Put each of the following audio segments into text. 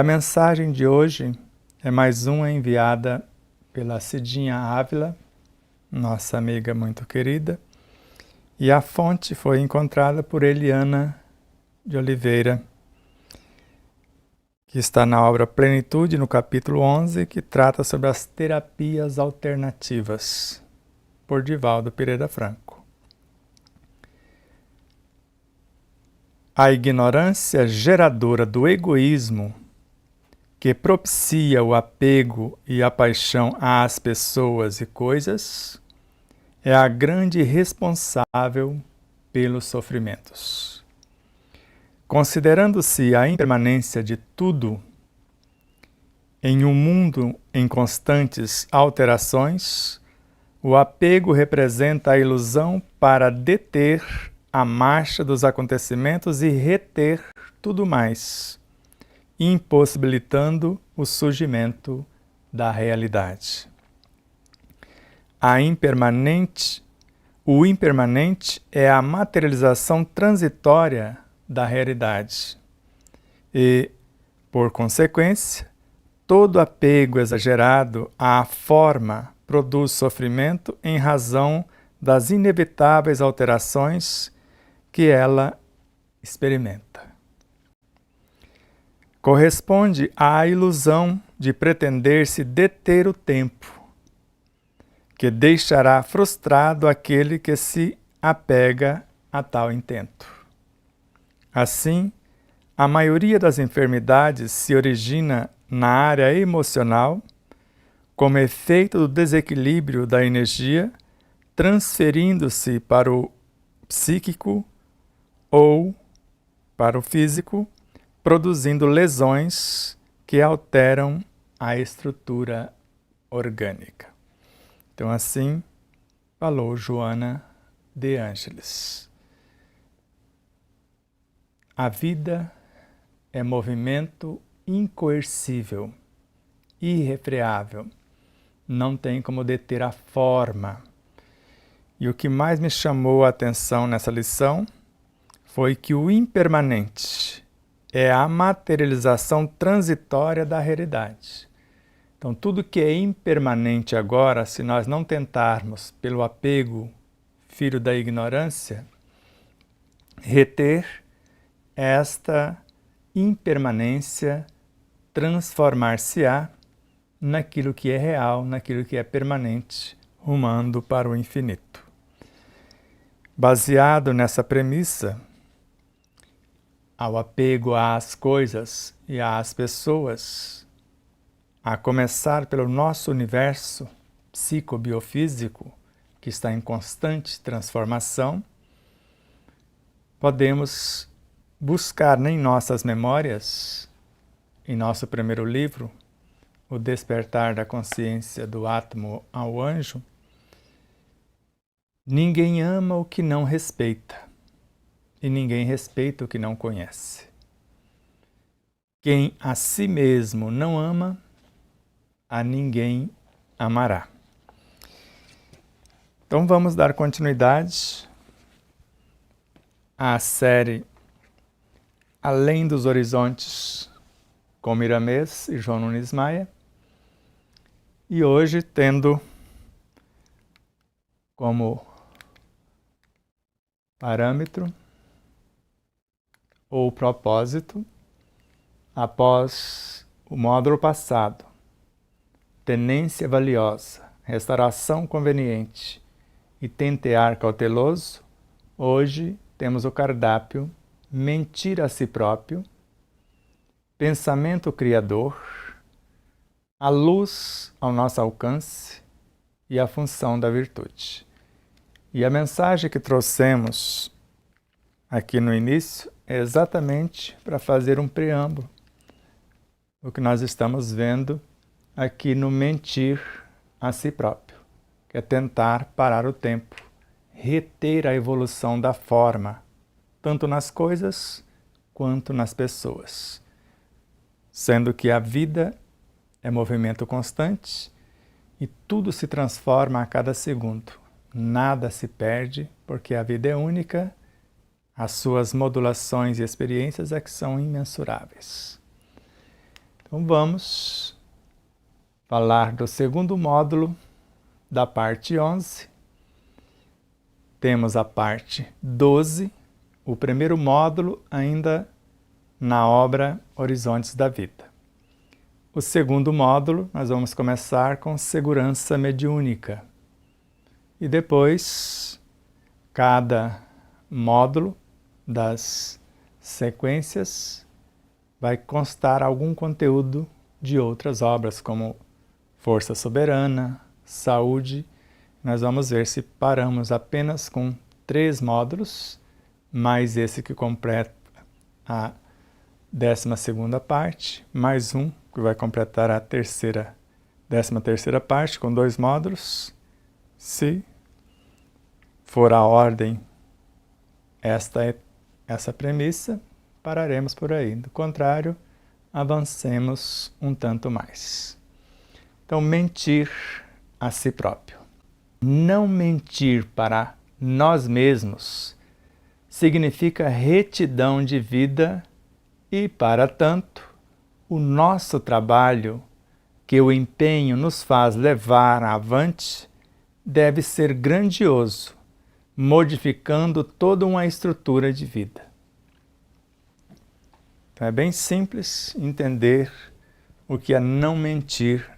A mensagem de hoje é mais uma enviada pela Cidinha Ávila, nossa amiga muito querida, e a fonte foi encontrada por Eliana de Oliveira, que está na obra Plenitude, no capítulo 11, que trata sobre as terapias alternativas, por Divaldo Pereira Franco. A ignorância geradora do egoísmo, que propicia o apego e a paixão às pessoas e coisas, é a grande responsável pelos sofrimentos. Considerando-se a impermanência de tudo em um mundo em constantes alterações, o apego representa a ilusão para deter a marcha dos acontecimentos e reter tudo mais, impossibilitando o surgimento da realidade. O impermanente é a materialização transitória da realidade e, por consequência, todo apego exagerado à forma produz sofrimento em razão das inevitáveis alterações que ela experimenta. Corresponde à ilusão de pretender-se deter o tempo, que deixará frustrado aquele que se apega a tal intento. Assim, a maioria das enfermidades se origina na área emocional, como efeito do desequilíbrio da energia, transferindo-se para o psíquico ou para o físico, produzindo lesões que alteram a estrutura orgânica. Então, assim falou Joana de Ângeles. A vida é movimento incoercível, irrefreável. Não tem como deter a forma. E o que mais me chamou a atenção nessa lição foi que o impermanente é a materialização transitória da realidade. Então, tudo que é impermanente agora, se nós não tentarmos, pelo apego, filho da ignorância, reter esta impermanência, transformar-se-á naquilo que é real, naquilo que é permanente, rumando para o infinito. Baseado nessa premissa, ao apego às coisas e às pessoas, a começar pelo nosso universo psicobiofísico, que está em constante transformação, podemos buscar em nossas memórias, em nosso primeiro livro, O Despertar da Consciência do Átomo ao Anjo, ninguém ama o que não respeita, e ninguém respeita o que não conhece. Quem a si mesmo não ama, a ninguém amará. Então vamos dar continuidade à série Além dos Horizontes, com Miramês e João Nunes Maia, e hoje tendo como parâmetro ou propósito, após o módulo passado, tenência valiosa, restauração conveniente e tentear cauteloso, hoje temos o cardápio mentir a si próprio, pensamento criador, a luz ao nosso alcance e a função da virtude. E a mensagem que trouxemos aqui no início é exatamente para fazer um preâmbulo, o que nós estamos vendo aqui no mentir a si próprio, que é tentar parar o tempo, reter a evolução da forma, tanto nas coisas quanto nas pessoas. Sendo que a vida é movimento constante e tudo se transforma a cada segundo. Nada se perde, porque a vida é única, as suas modulações e experiências é que são imensuráveis. Então vamos falar do segundo módulo da parte 11. Temos a parte 12, o primeiro módulo ainda na obra Horizontes da Vida. O segundo módulo, nós vamos começar com segurança mediúnica. E depois, cada módulo das sequências vai constar algum conteúdo de outras obras, como Força Soberana, Saúde. Nós vamos ver se paramos apenas com 3 módulos, mais esse que completa a 12ª parte, mais um que vai completar a 13ª parte, com 2 módulos. Se for a ordem essa premissa, pararemos por aí. Do contrário, avancemos um tanto mais. Então, mentir a si próprio. Não mentir para nós mesmos significa retidão de vida e, para tanto, o nosso trabalho, que o empenho nos faz levar avante, deve ser grandioso, modificando toda uma estrutura de vida. Então é bem simples entender o que é não mentir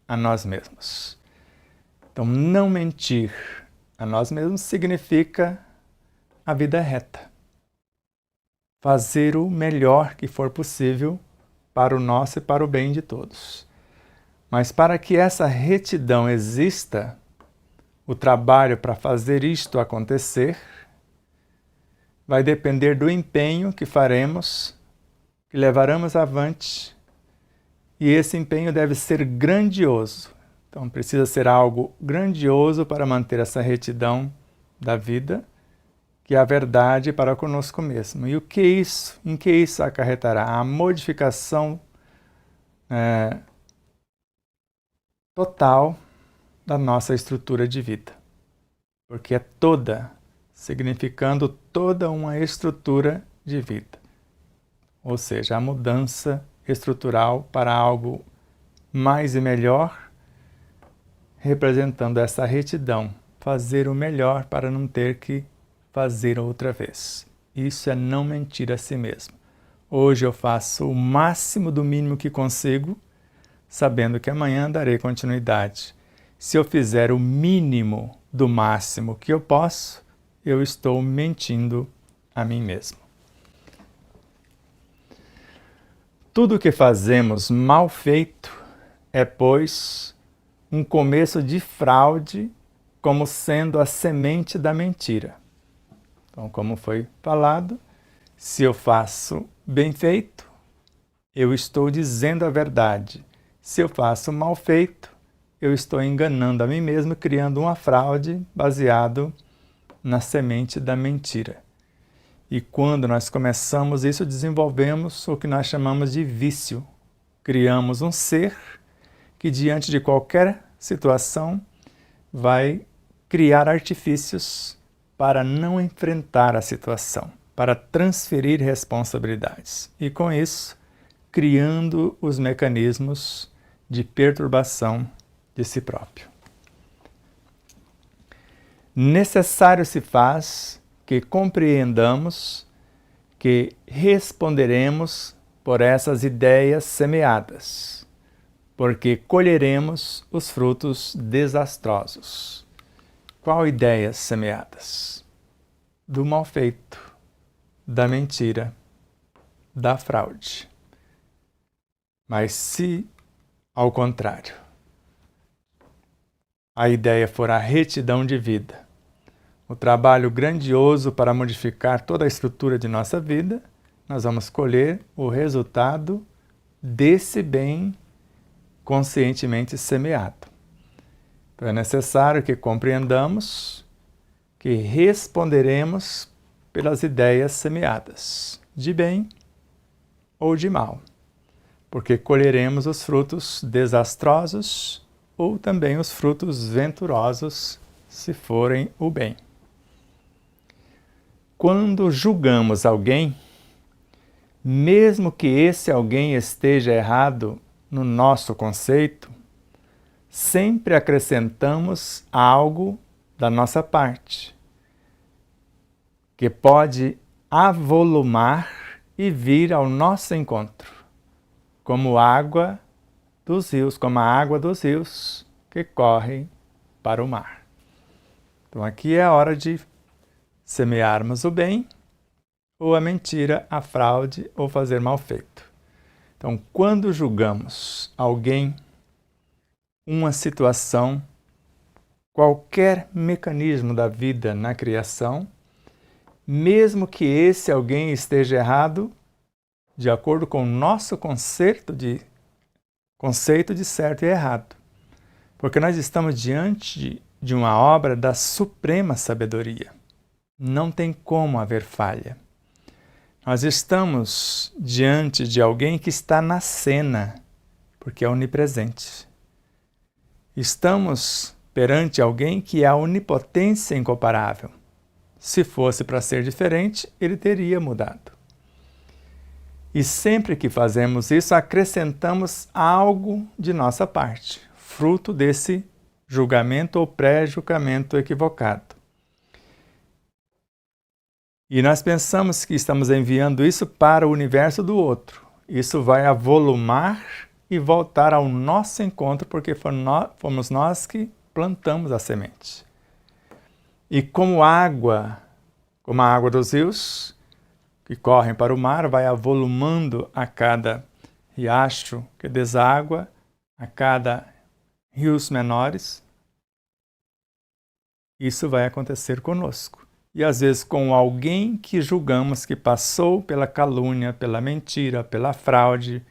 a nós mesmos. Então, não mentir a nós mesmos significa a vida reta. Fazer o melhor que for possível para o nosso e para o bem de todos. Mas para que essa retidão exista, o trabalho para fazer isto acontecer vai depender do empenho que faremos, que levaremos avante, e esse empenho deve ser grandioso. Então precisa ser algo grandioso para manter essa retidão da vida, que é a verdade para conosco mesmo. E em que isso acarretará? A modificação total da nossa estrutura de vida. Porque é toda, significando toda uma estrutura de vida. Ou seja, a mudança estrutural para algo mais e melhor, representando essa retidão, fazer o melhor para não ter que fazer outra vez. Isso é não mentir a si mesmo. Hoje eu faço o máximo do mínimo que consigo, sabendo que amanhã darei continuidade. Se eu fizer o mínimo do máximo que eu posso, eu estou mentindo a mim mesmo. Tudo o que fazemos mal feito é, pois, um começo de fraude, como sendo a semente da mentira. Então, como foi falado, se eu faço bem feito, eu estou dizendo a verdade. Se eu faço mal feito, eu estou enganando a mim mesmo, criando uma fraude baseado na semente da mentira. E quando nós começamos isso, desenvolvemos o que nós chamamos de vício. Criamos um ser que, diante de qualquer situação, vai criar artifícios para não enfrentar a situação, para transferir responsabilidades. E com isso, criando os mecanismos de perturbação de si próprio. Necessário se faz que compreendamos que responderemos por essas ideias semeadas, porque colheremos os frutos desastrosos. Qual ideias semeadas? Do mal feito, da mentira, da fraude. Mas se, ao contrário, a ideia for a retidão de vida, o trabalho grandioso para modificar toda a estrutura de nossa vida, nós vamos colher o resultado desse bem conscientemente semeado. Então é necessário que compreendamos que responderemos pelas ideias semeadas, de bem ou de mal, porque colheremos os frutos desastrosos ou também os frutos venturosos, se forem o bem. Quando julgamos alguém, mesmo que esse alguém esteja errado, no nosso conceito, sempre acrescentamos algo da nossa parte, que pode avolumar e vir ao nosso encontro, como água dos rios, como a água dos rios que correm para o mar. Então aqui é a hora de semearmos o bem, ou a mentira, a fraude, ou fazer mal feito. Então, quando julgamos alguém, uma situação, qualquer mecanismo da vida na criação, mesmo que esse alguém esteja errado, de acordo com o nosso conceito de certo e errado. Porque nós estamos diante de uma obra da suprema sabedoria. Não tem como haver falha. Nós estamos diante de alguém que está na cena, porque é onipresente. Estamos perante alguém que é a onipotência incomparável. Se fosse para ser diferente, ele teria mudado. E sempre que fazemos isso, acrescentamos algo de nossa parte, fruto desse julgamento ou pré-julgamento equivocado. E nós pensamos que estamos enviando isso para o universo do outro. Isso vai avolumar e voltar ao nosso encontro, porque fomos nós que plantamos a semente. E como a água dos rios, que correm para o mar, vai avolumando a cada riacho que deságua, a cada rios menores, isso vai acontecer conosco. E às vezes com alguém que julgamos que passou pela calúnia, pela mentira, pela fraude,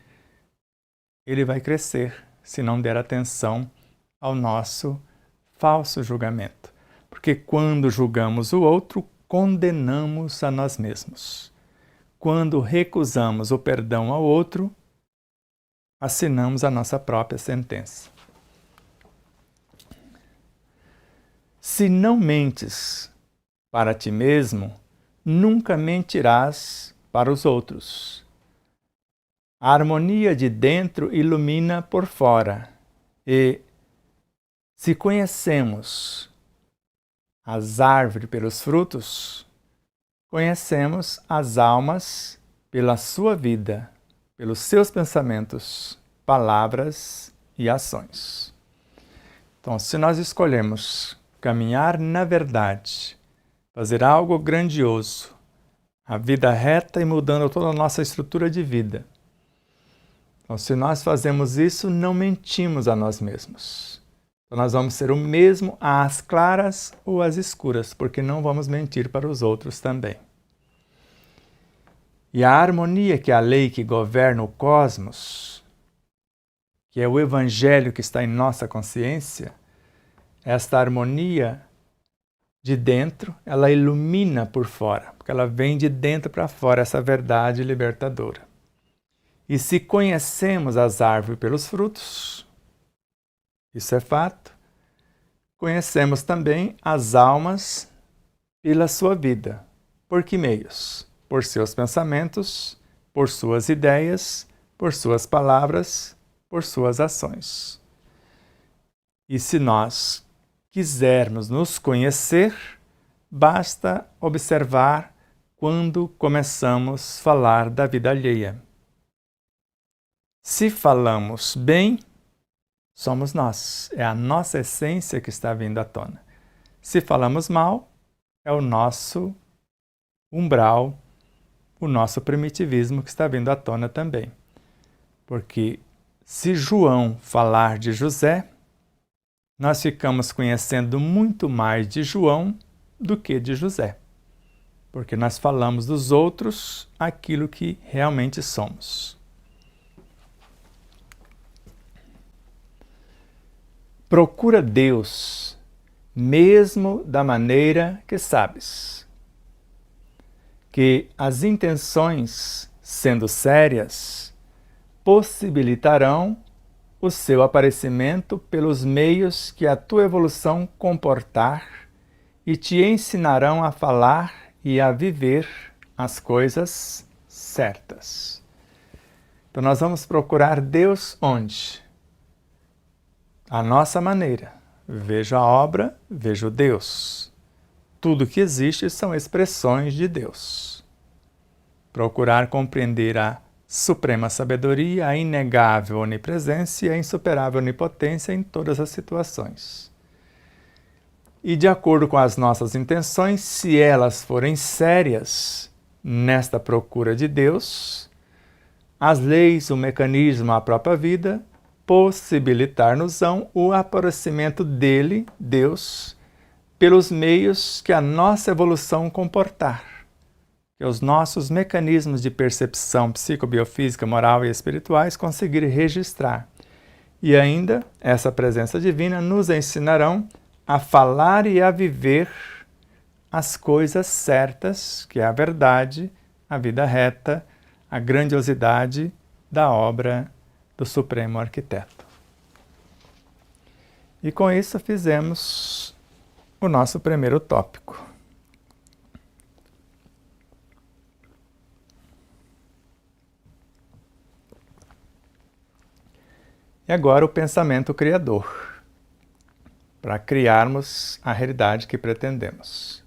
ele vai crescer se não der atenção ao nosso falso julgamento. Porque quando julgamos o outro, condenamos a nós mesmos. Quando recusamos o perdão ao outro, assinamos a nossa própria sentença. Se não mentes para ti mesmo, nunca mentirás para os outros. A harmonia de dentro ilumina por fora. E se conhecemos as árvores pelos frutos, conhecemos as almas pela sua vida, pelos seus pensamentos, palavras e ações. Então, se nós escolhemos caminhar na verdade, fazer algo grandioso, a vida reta e mudando toda a nossa estrutura de vida. Então, se nós fazemos isso, não mentimos a nós mesmos. Então, nós vamos ser o mesmo às claras ou às escuras, porque não vamos mentir para os outros também. E a harmonia, que é a lei que governa o cosmos, que é o evangelho que está em nossa consciência, esta harmonia de dentro, ela ilumina por fora, porque ela vem de dentro para fora, essa verdade libertadora. E se conhecemos as árvores pelos frutos, isso é fato, conhecemos também as almas pela sua vida. Por que meios? Por seus pensamentos, por suas ideias, por suas palavras, por suas ações. E se nós quisermos nos conhecer, basta observar quando começamos a falar da vida alheia. Se falamos bem, somos nós. É a nossa essência que está vindo à tona. Se falamos mal, é o nosso umbral, o nosso primitivismo que está vindo à tona também. Porque se João falar de José, nós ficamos conhecendo muito mais de João do que de José. Porque nós falamos dos outros aquilo que realmente somos. Procura Deus, mesmo da maneira que sabes. Que as intenções, sendo sérias, possibilitarão o seu aparecimento pelos meios que a tua evolução comportar e te ensinarão a falar e a viver as coisas certas. Então nós vamos procurar Deus onde? À nossa maneira. Vejo a obra, vejo Deus. Tudo que existe são expressões de Deus. Procurar compreender a suprema sabedoria, a inegável onipresença e a insuperável onipotência em todas as situações. E de acordo com as nossas intenções, se elas forem sérias nesta procura de Deus, as leis, o mecanismo, a própria vida, possibilitar-nos-ão o aparecimento dele, Deus, pelos meios que a nossa evolução comportar, que os nossos mecanismos de percepção psicobiofísica, moral e espirituais conseguirem registrar. E ainda, essa presença divina nos ensinarão a falar e a viver as coisas certas, que é a verdade, a vida reta, a grandiosidade da obra do Supremo Arquiteto. E com isso fizemos o nosso primeiro tópico. E agora o pensamento criador, para criarmos a realidade que pretendemos.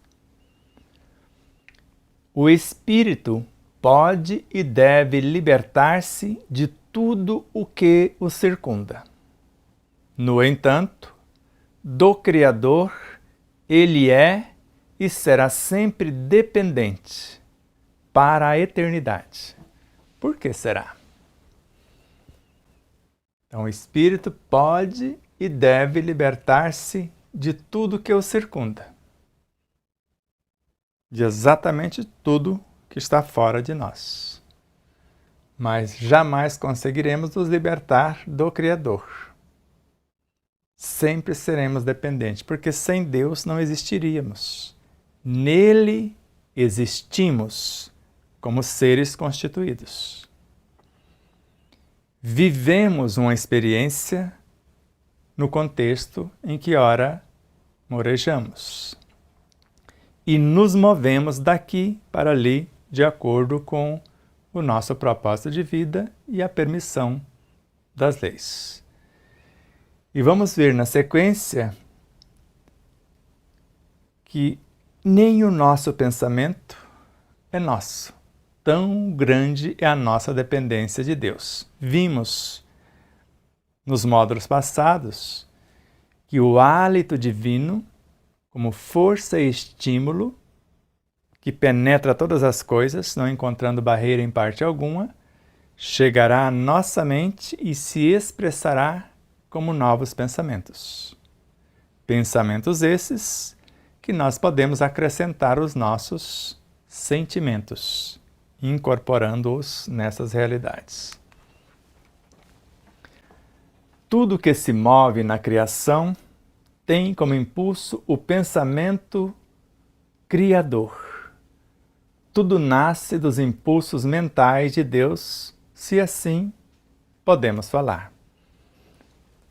O espírito pode e deve libertar-se de tudo o que o circunda. No entanto, do Criador, ele é e será sempre dependente para a eternidade. Por que será? Então, o espírito pode e deve libertar-se de tudo que o circunda. De exatamente tudo que está fora de nós. Mas jamais conseguiremos nos libertar do Criador. Sempre seremos dependentes, porque sem Deus não existiríamos. Nele existimos como seres constituídos. Vivemos uma experiência no contexto em que ora morejamos. E nos movemos daqui para ali de acordo com o nosso propósito de vida e a permissão das leis. E vamos ver na sequência que nem o nosso pensamento é nosso. Tão grande é a nossa dependência de Deus. Vimos nos módulos passados que o hálito divino, como força e estímulo, que penetra todas as coisas, não encontrando barreira em parte alguma, chegará à nossa mente e se expressará como novos pensamentos. Pensamentos esses que nós podemos acrescentar aos nossos sentimentos, incorporando-os nessas realidades. Tudo que se move na criação tem como impulso o pensamento criador. Tudo nasce dos impulsos mentais de Deus, se assim podemos falar.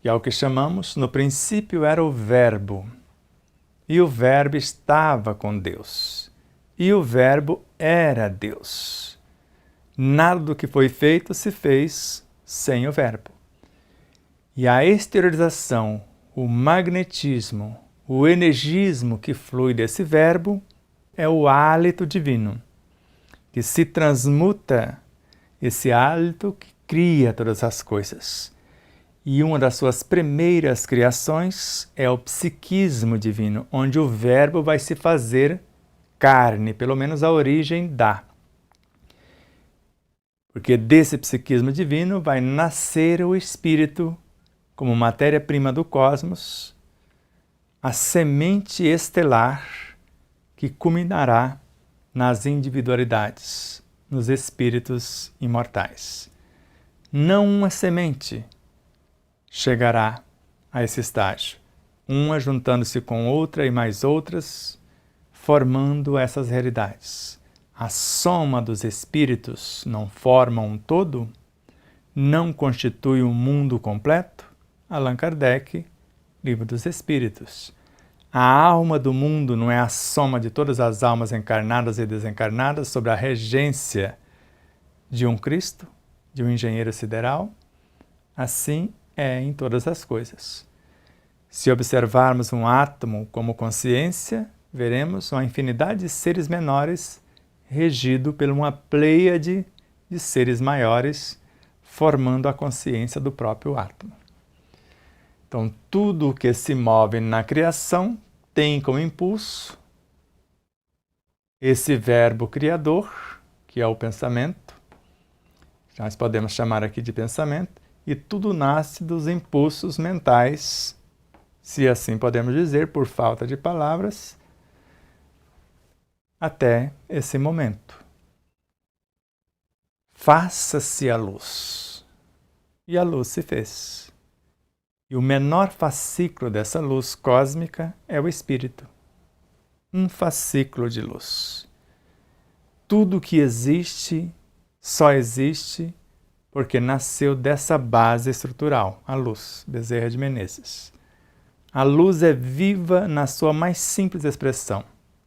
E é o que chamamos, no princípio era o Verbo, e o Verbo estava com Deus, e o Verbo era Deus. Nada do que foi feito se fez sem o Verbo. E a exteriorização, o magnetismo, o energismo que flui desse Verbo é o hálito divino, que se transmuta, esse hálito que cria todas as coisas. E uma das suas primeiras criações é o psiquismo divino, onde o Verbo vai se fazer carne, pelo menos a origem dá. Porque desse psiquismo divino vai nascer o Espírito como matéria-prima do cosmos, a semente estelar que culminará nas individualidades, nos espíritos imortais. Não uma semente chegará a esse estágio, uma juntando-se com outra e mais outras, formando essas realidades. A soma dos espíritos não forma um todo? Não constitui um mundo completo? Allan Kardec, Livro dos Espíritos. A alma do mundo não é a soma de todas as almas encarnadas e desencarnadas sob a regência de um Cristo? de um engenheiro sideral, assim é em todas as coisas. Se observarmos um átomo como consciência, veremos uma infinidade de seres menores regido por uma pleiade de seres maiores, formando a consciência do próprio átomo. Então, tudo o que se move na criação tem como impulso esse verbo criador, que é o pensamento, que nós podemos chamar aqui de pensamento, e tudo nasce dos impulsos mentais, se assim podemos dizer, por falta de palavras, até esse momento. Faça-se a luz. E a luz se fez. E o menor fascículo dessa luz cósmica é o Espírito. Um fascículo de luz. Tudo que existe só existe porque nasceu dessa base estrutural, a luz, Bezerra de Menezes. A luz é viva na sua mais simples expressão,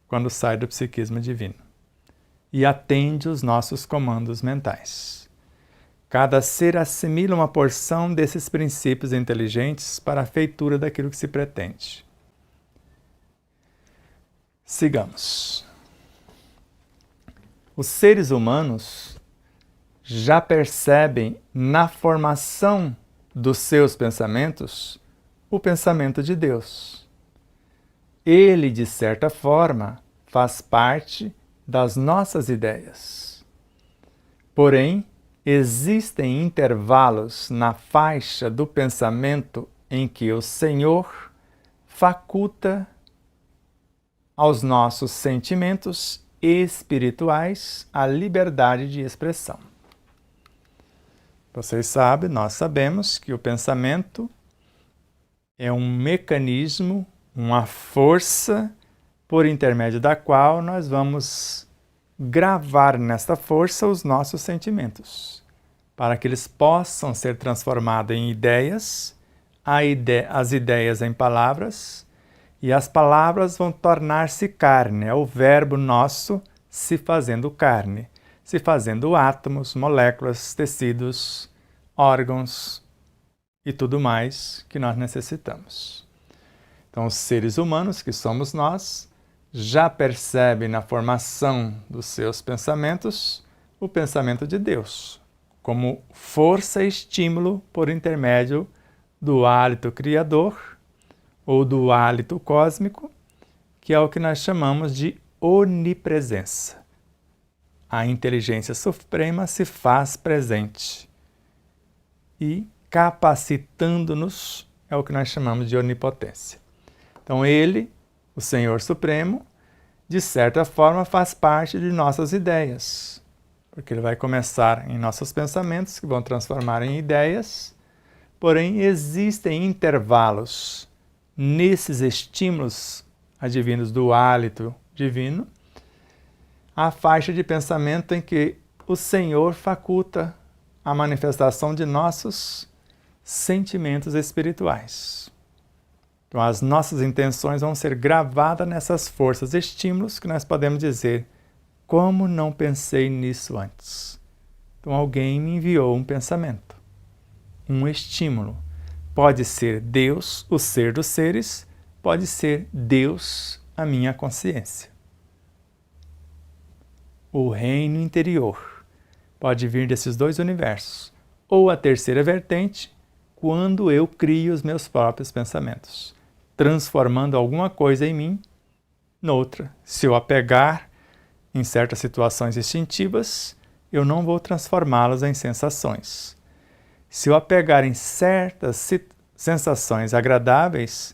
quando sai do psiquismo divino, e atende os nossos comandos mentais. Cada ser assimila uma porção desses princípios inteligentes para a feitura daquilo que se pretende. Sigamos. Os seres humanos já percebem na formação dos seus pensamentos o pensamento de Deus. Ele, de certa forma, faz parte das nossas ideias. Porém, existem intervalos na faixa do pensamento em que o Senhor faculta aos nossos sentimentos espirituais a liberdade de expressão. Vocês sabem, nós sabemos que o pensamento é um mecanismo, uma força por intermédio da qual nós vamos gravar nesta força os nossos sentimentos, para que eles possam ser transformados em ideias, as ideias em palavras, e as palavras vão tornar-se carne, é o verbo nosso se fazendo carne, se fazendo átomos, moléculas, tecidos, órgãos e tudo mais que nós necessitamos. Então, os seres humanos, que somos nós, já percebem na formação dos seus pensamentos o pensamento de Deus, como força e estímulo por intermédio do hálito criador ou do hálito cósmico, que é o que nós chamamos de onipresença. A inteligência suprema se faz presente e capacitando-nos é o que nós chamamos de onipotência. Então ele, o Senhor Supremo, de certa forma faz parte de nossas ideias, porque ele vai começar em nossos pensamentos, que vão transformar em ideias, porém existem intervalos nesses estímulos advindos do hálito divino, a faixa de pensamento em que o Senhor faculta a manifestação de nossos sentimentos espirituais. Então, as nossas intenções vão ser gravadas nessas forças, estímulos que nós podemos dizer, como não pensei nisso antes? Então, alguém me enviou um pensamento, um estímulo. Pode ser Deus, o ser dos seres, pode ser Deus, a minha consciência. O reino interior pode vir desses dois universos, ou a terceira vertente, quando eu crio os meus próprios pensamentos, transformando alguma coisa em mim noutra. Se eu apegar em certas situações instintivas, eu não vou transformá-las em sensações. Se eu apegar em certas sensações agradáveis,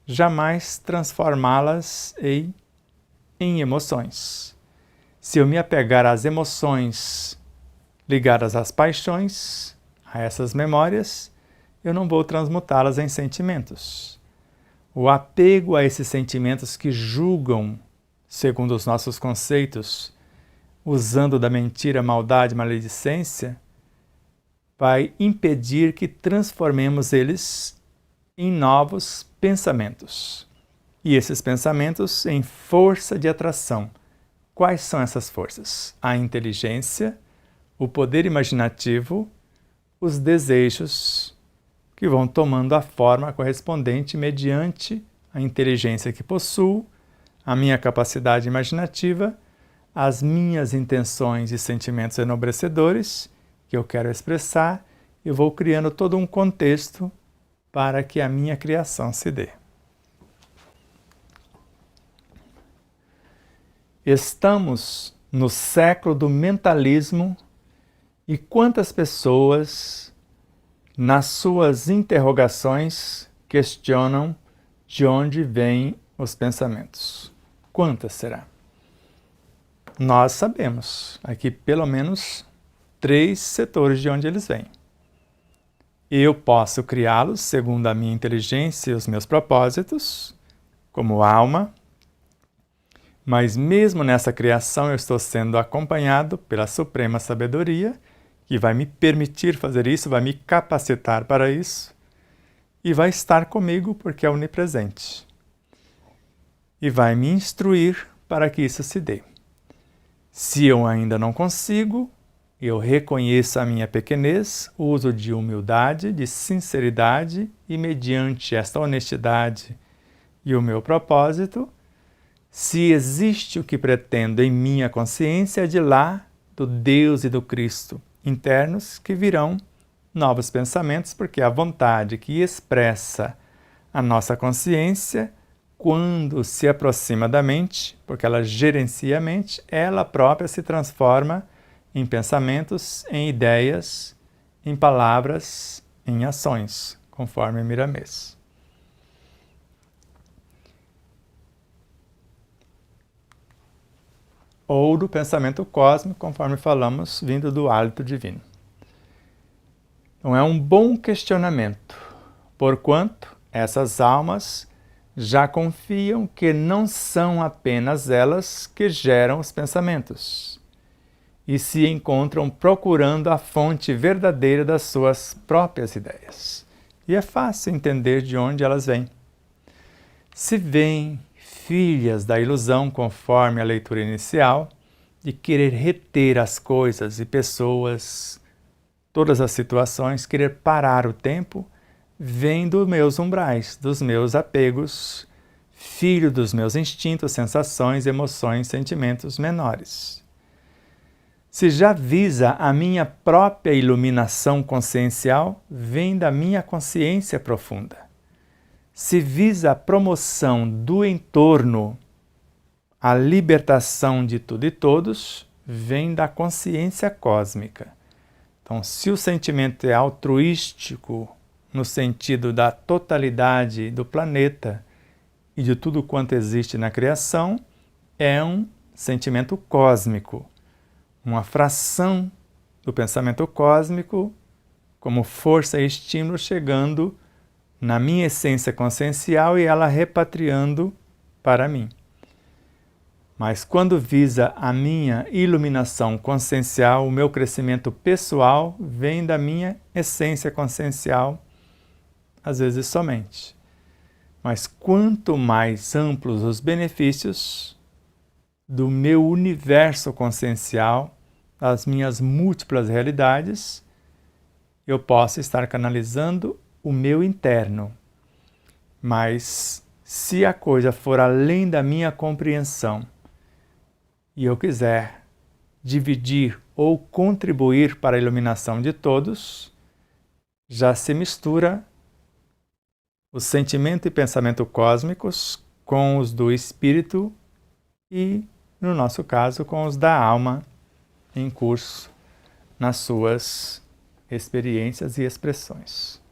jamais transformá-las em emoções. Se eu me apegar às emoções ligadas às paixões, a essas memórias, eu não vou transmutá-las em sentimentos. O apego a esses sentimentos que julgam, segundo os nossos conceitos, usando da mentira, maldade, maledicência, vai impedir que transformemos eles em novos pensamentos. E esses pensamentos em força de atração. Quais são essas forças? A inteligência, o poder imaginativo, os desejos que vão tomando a forma correspondente mediante a inteligência que possuo, a minha capacidade imaginativa, as minhas intenções e sentimentos enobrecedores que eu quero expressar, e vou criando todo um contexto para que a minha criação se dê. Estamos no século do mentalismo e quantas pessoas, nas suas interrogações, questionam de onde vêm os pensamentos. Quantas será? Nós sabemos aqui pelo menos 3 setores de onde eles vêm. Eu posso criá-los segundo a minha inteligência e os meus propósitos, como alma, mas mesmo nessa criação eu estou sendo acompanhado pela Suprema Sabedoria, que vai me permitir fazer isso, vai me capacitar para isso, e vai estar comigo porque é onipresente. E vai me instruir para que isso se dê. Se eu ainda não consigo, eu reconheço a minha pequenez, uso de humildade, de sinceridade, e mediante esta honestidade e o meu propósito, se existe o que pretendo em minha consciência, é de lá do Deus e do Cristo internos que virão novos pensamentos, porque a vontade que expressa a nossa consciência, quando se aproxima da mente, porque ela gerencia a mente, ela própria se transforma em pensamentos, em ideias, em palavras, em ações, conforme Miramês. Ou do pensamento cósmico, conforme falamos, vindo do hálito divino. Então é um bom questionamento, porquanto essas almas já confiam que não são apenas elas que geram os pensamentos, e se encontram procurando a fonte verdadeira das suas próprias ideias. E é fácil entender de onde elas vêm. Se vêm filhas da ilusão, conforme a leitura inicial, de querer reter as coisas e pessoas, todas as situações, querer parar o tempo, vem dos meus umbrais, dos meus apegos, filho dos meus instintos, sensações, emoções, sentimentos menores. Se já visa a minha própria iluminação consciencial, vem da minha consciência profunda. Se visa a promoção do entorno, a libertação de tudo e todos, vem da consciência cósmica. Então, se o sentimento é altruístico, no sentido da totalidade do planeta e de tudo quanto existe na criação, é um sentimento cósmico, uma fração do pensamento cósmico, como força e estímulo chegando na minha essência consciencial e ela repatriando para mim. Mas quando visa a minha iluminação consciencial, o meu crescimento pessoal vem da minha essência consciencial, às vezes somente. Mas quanto mais amplos os benefícios do meu universo consciencial, das minhas múltiplas realidades, eu posso estar canalizando o meu interno. Mas se a coisa for além da minha compreensão e eu quiser dividir ou contribuir para a iluminação de todos, já se mistura o sentimento e pensamento cósmicos com os do espírito e, no nosso caso, com os da alma em curso nas suas experiências e expressões.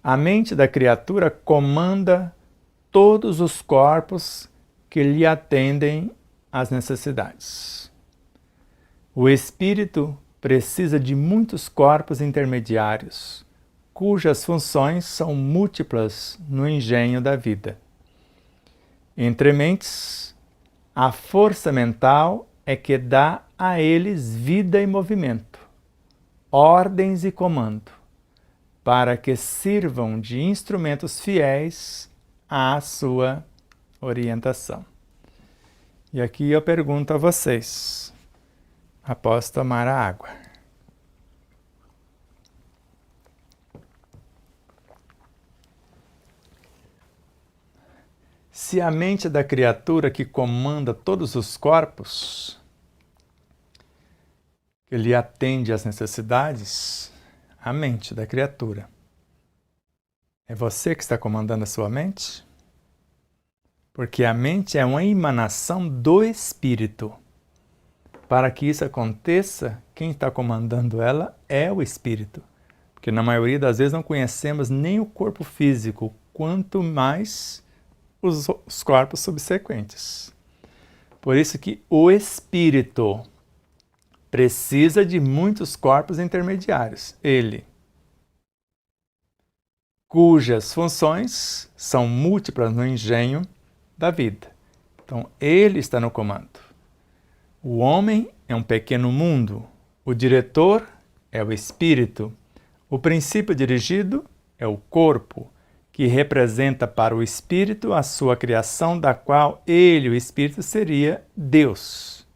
A mente da criatura comanda todos os corpos que lhe atendem às necessidades. O espírito precisa de muitos corpos intermediários, cujas funções são múltiplas no engenho da vida. Entre mentes, a força mental é que dá a eles vida e movimento, ordens e comando. para que sirvam de instrumentos fiéis à sua orientação. E aqui eu pergunto a vocês, após tomar a água: se a mente da criatura que comanda todos os corpos, que lhe atende às necessidades, a mente da criatura, é você que está comandando a sua mente? Porque a mente é uma emanação do espírito. Para que isso aconteça, quem está comandando ela é o espírito. Porque na maioria das vezes não conhecemos nem o corpo físico, quanto mais os corpos subsequentes. Por isso que o espírito precisa de muitos corpos intermediários. Ele, cujas funções são múltiplas no engenho da vida. Então, ele está no comando. O homem é um pequeno mundo. O diretor é o espírito. O princípio dirigido é o corpo, que representa para o espírito a sua criação, da qual ele, o espírito, seria Deus.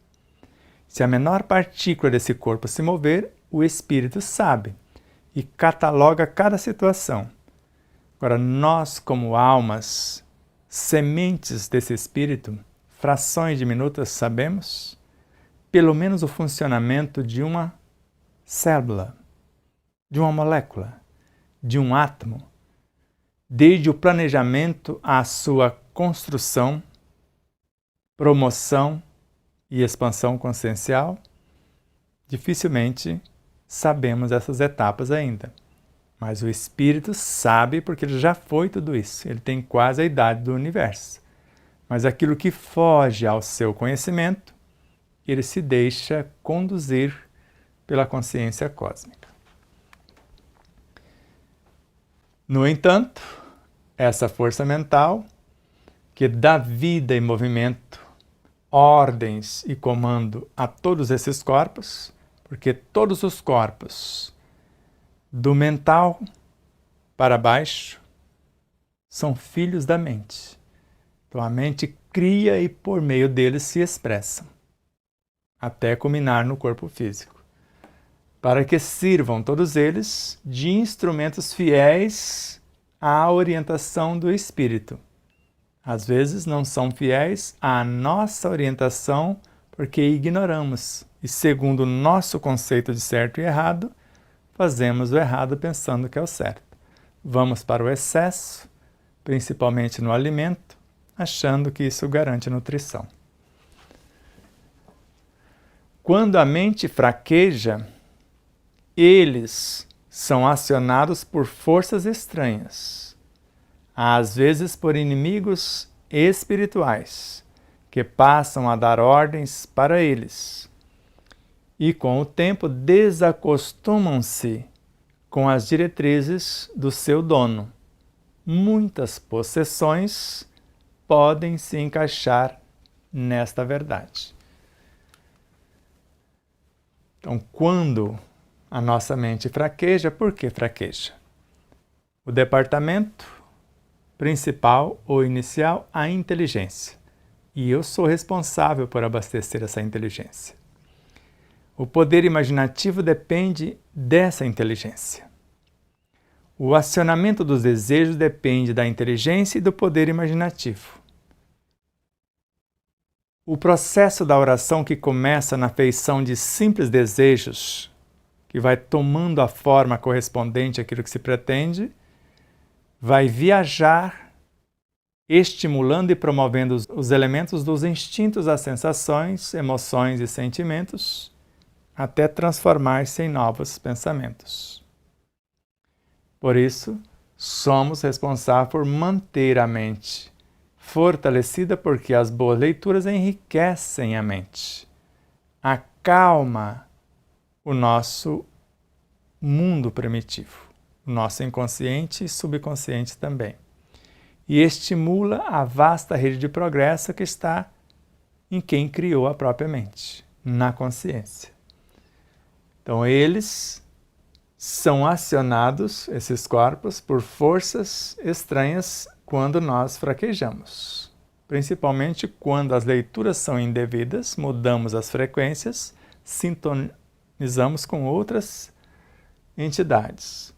Se a menor partícula desse corpo se mover, o espírito sabe e cataloga cada situação. Agora, nós, como almas, sementes desse espírito, frações diminutas, sabemos pelo menos o funcionamento de uma célula, de uma molécula, de um átomo, desde o planejamento à sua construção, promoção e expansão consciencial. Dificilmente sabemos essas etapas ainda. Mas o espírito sabe, porque ele já foi tudo isso. Ele tem quase a idade do universo. Mas aquilo que foge ao seu conhecimento, ele se deixa conduzir pela consciência cósmica. No entanto, essa força mental, que dá vida e movimento, ordens e comando a todos esses corpos, porque todos os corpos, do mental para baixo, são filhos da mente. Então a mente cria e por meio deles se expressam, até culminar no corpo físico, para que sirvam todos eles de instrumentos fiéis à orientação do espírito. Às vezes não são fiéis à nossa orientação porque ignoramos e, segundo o nosso conceito de certo e errado, fazemos o errado pensando que é o certo. Vamos para o excesso, principalmente no alimento, achando que isso garante nutrição. Quando a mente fraqueja, eles são acionados por forças estranhas, às vezes por inimigos espirituais, que passam a dar ordens para eles. E com o tempo desacostumam-se com as diretrizes do seu dono. Muitas possessões podem se encaixar nesta verdade. Então, quando a nossa mente fraqueja, por que fraqueja? O departamento principal ou inicial, a inteligência. E eu sou responsável por abastecer essa inteligência. O poder imaginativo depende dessa inteligência. O acionamento dos desejos depende da inteligência e do poder imaginativo. O processo da oração, que começa na feição de simples desejos, que vai tomando a forma correspondente àquilo que se pretende, vai viajar, estimulando e promovendo os elementos dos instintos, as sensações, emoções e sentimentos, até transformar-se em novos pensamentos. Por isso, somos responsáveis por manter a mente fortalecida, porque as boas leituras enriquecem a mente, acalma o nosso mundo primitivo, o nosso inconsciente e subconsciente também, e estimula a vasta rede de progresso que está em quem criou a própria mente, na consciência. Então eles são acionados, esses corpos, por forças estranhas quando nós fraquejamos. Principalmente quando as leituras são indevidas, mudamos as frequências, sintonizamos com outras entidades.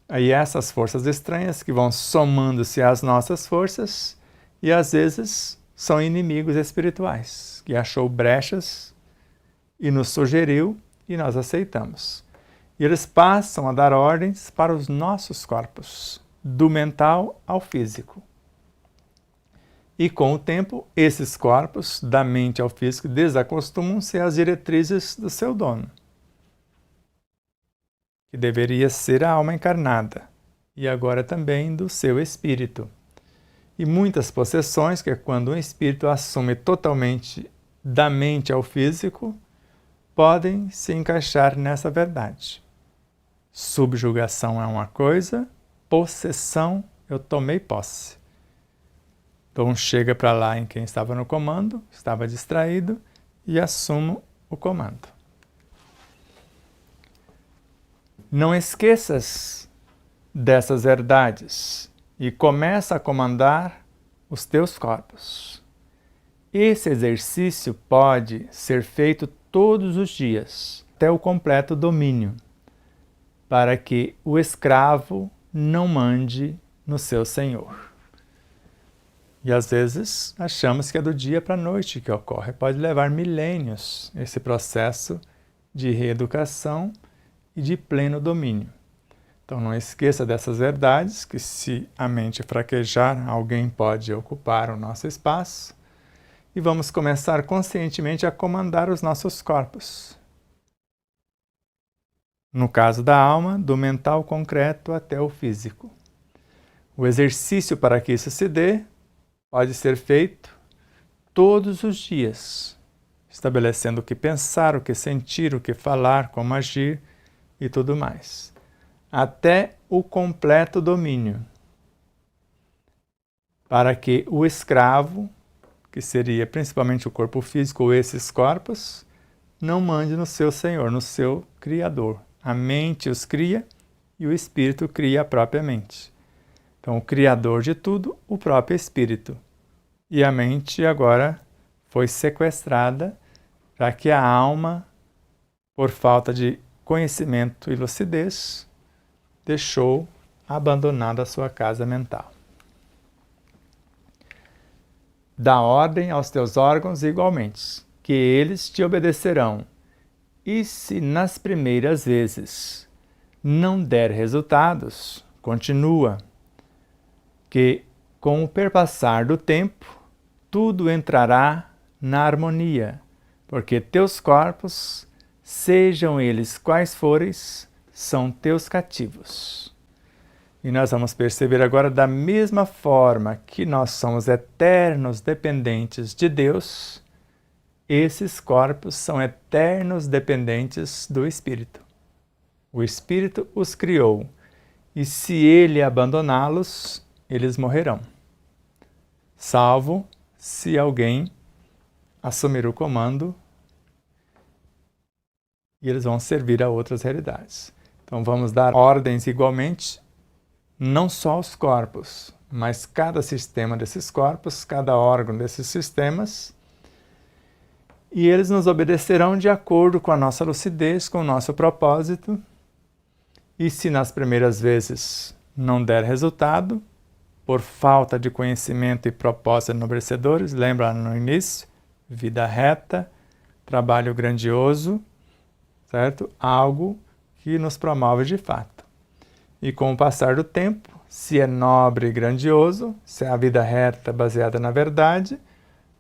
Aí essas forças estranhas que vão somando-se às nossas forças e às vezes são inimigos espirituais, que achou brechas e nos sugeriu e nós aceitamos. E eles passam a dar ordens para os nossos corpos, do mental ao físico. E com o tempo, esses corpos, da mente ao físico, desacostumam-se às diretrizes do seu dono, que deveria ser a alma encarnada, e agora também do seu espírito. E muitas possessões, que é quando um espírito assume totalmente da mente ao físico, podem se encaixar nessa verdade. Subjugação é uma coisa, possessão, eu tomei posse. Então chega para lá em quem estava no comando, estava distraído, e assumo o comando. Não esqueças dessas verdades e começa a comandar os teus corpos. Esse exercício pode ser feito todos os dias, até o completo domínio, para que o escravo não mande no seu senhor. E às vezes achamos que é do dia para a noite que ocorre. Pode levar milênios esse processo de reeducação e de pleno domínio. Então não esqueça dessas verdades, que se a mente fraquejar, alguém pode ocupar o nosso espaço. E vamos começar conscientemente a comandar os nossos corpos. No caso da alma, do mental concreto até o físico. O exercício para que isso se dê pode ser feito todos os dias, estabelecendo o que pensar, o que sentir, o que falar, como agir e tudo mais, até o completo domínio, para que o escravo, que seria principalmente o corpo físico ou esses corpos, não mande no seu Senhor, no seu Criador. A mente os cria e o Espírito cria a própria mente. Então, o Criador de tudo, o próprio Espírito. E a mente agora foi sequestrada, já que a alma, por falta de conhecimento e lucidez, deixou abandonada a sua casa mental. Dá ordem aos teus órgãos igualmente, que eles te obedecerão. E se nas primeiras vezes não der resultados, continua, que com o perpassar do tempo, tudo entrará na harmonia, porque teus corpos, sejam eles quais fores, são teus cativos. E nós vamos perceber agora, da mesma forma que nós somos eternos dependentes de Deus, esses corpos são eternos dependentes do Espírito. O Espírito os criou, e se ele abandoná-los, eles morrerão. Salvo se alguém assumir o comando, e eles vão servir a outras realidades. Então vamos dar ordens igualmente, não só aos corpos, mas cada sistema desses corpos, cada órgão desses sistemas, e eles nos obedecerão de acordo com a nossa lucidez, com o nosso propósito. E se nas primeiras vezes não der resultado, por falta de conhecimento e propósitos enobrecedores, lembra no início, vida reta, trabalho grandioso, certo? Algo que nos promove de fato. E com o passar do tempo, se é nobre e grandioso, se é a vida reta baseada na verdade,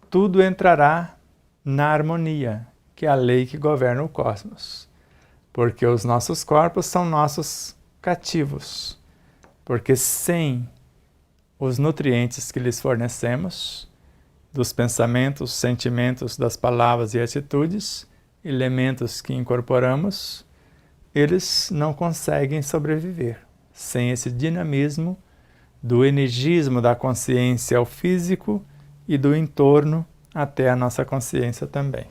tudo entrará na harmonia, que é a lei que governa o cosmos. Porque os nossos corpos são nossos cativos. Porque sem os nutrientes que lhes fornecemos, dos pensamentos, sentimentos, das palavras e atitudes, elementos que incorporamos, eles não conseguem sobreviver sem esse dinamismo do energismo da consciência ao físico e do entorno até a nossa consciência também.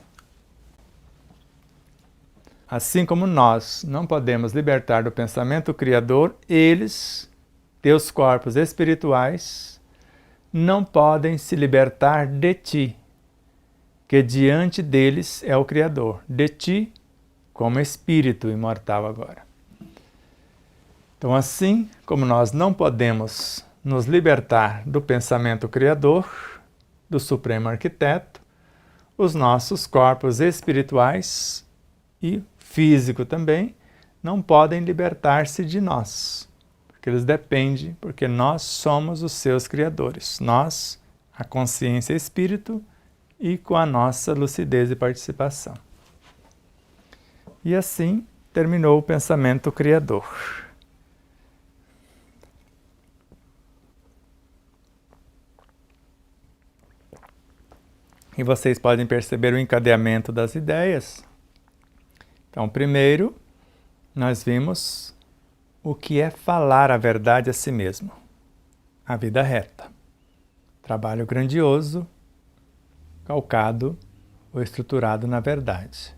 assim como nós não podemos libertar do pensamento criador, eles, teus corpos espirituais, não podem se libertar de ti, que diante deles é o Criador, de ti como espírito imortal agora. Então, assim como nós não podemos nos libertar do pensamento criador, do Supremo Arquiteto, os nossos corpos espirituais e físico também não podem libertar-se de nós, porque eles dependem, porque nós somos os seus criadores, nós, a consciência espírito e com a nossa lucidez e participação. E assim terminou o pensamento criador. E vocês podem perceber o encadeamento das ideias. Então, primeiro, nós vimos o que é falar a verdade a si mesmo. A vida reta. Trabalho grandioso, calcado ou estruturado na verdade.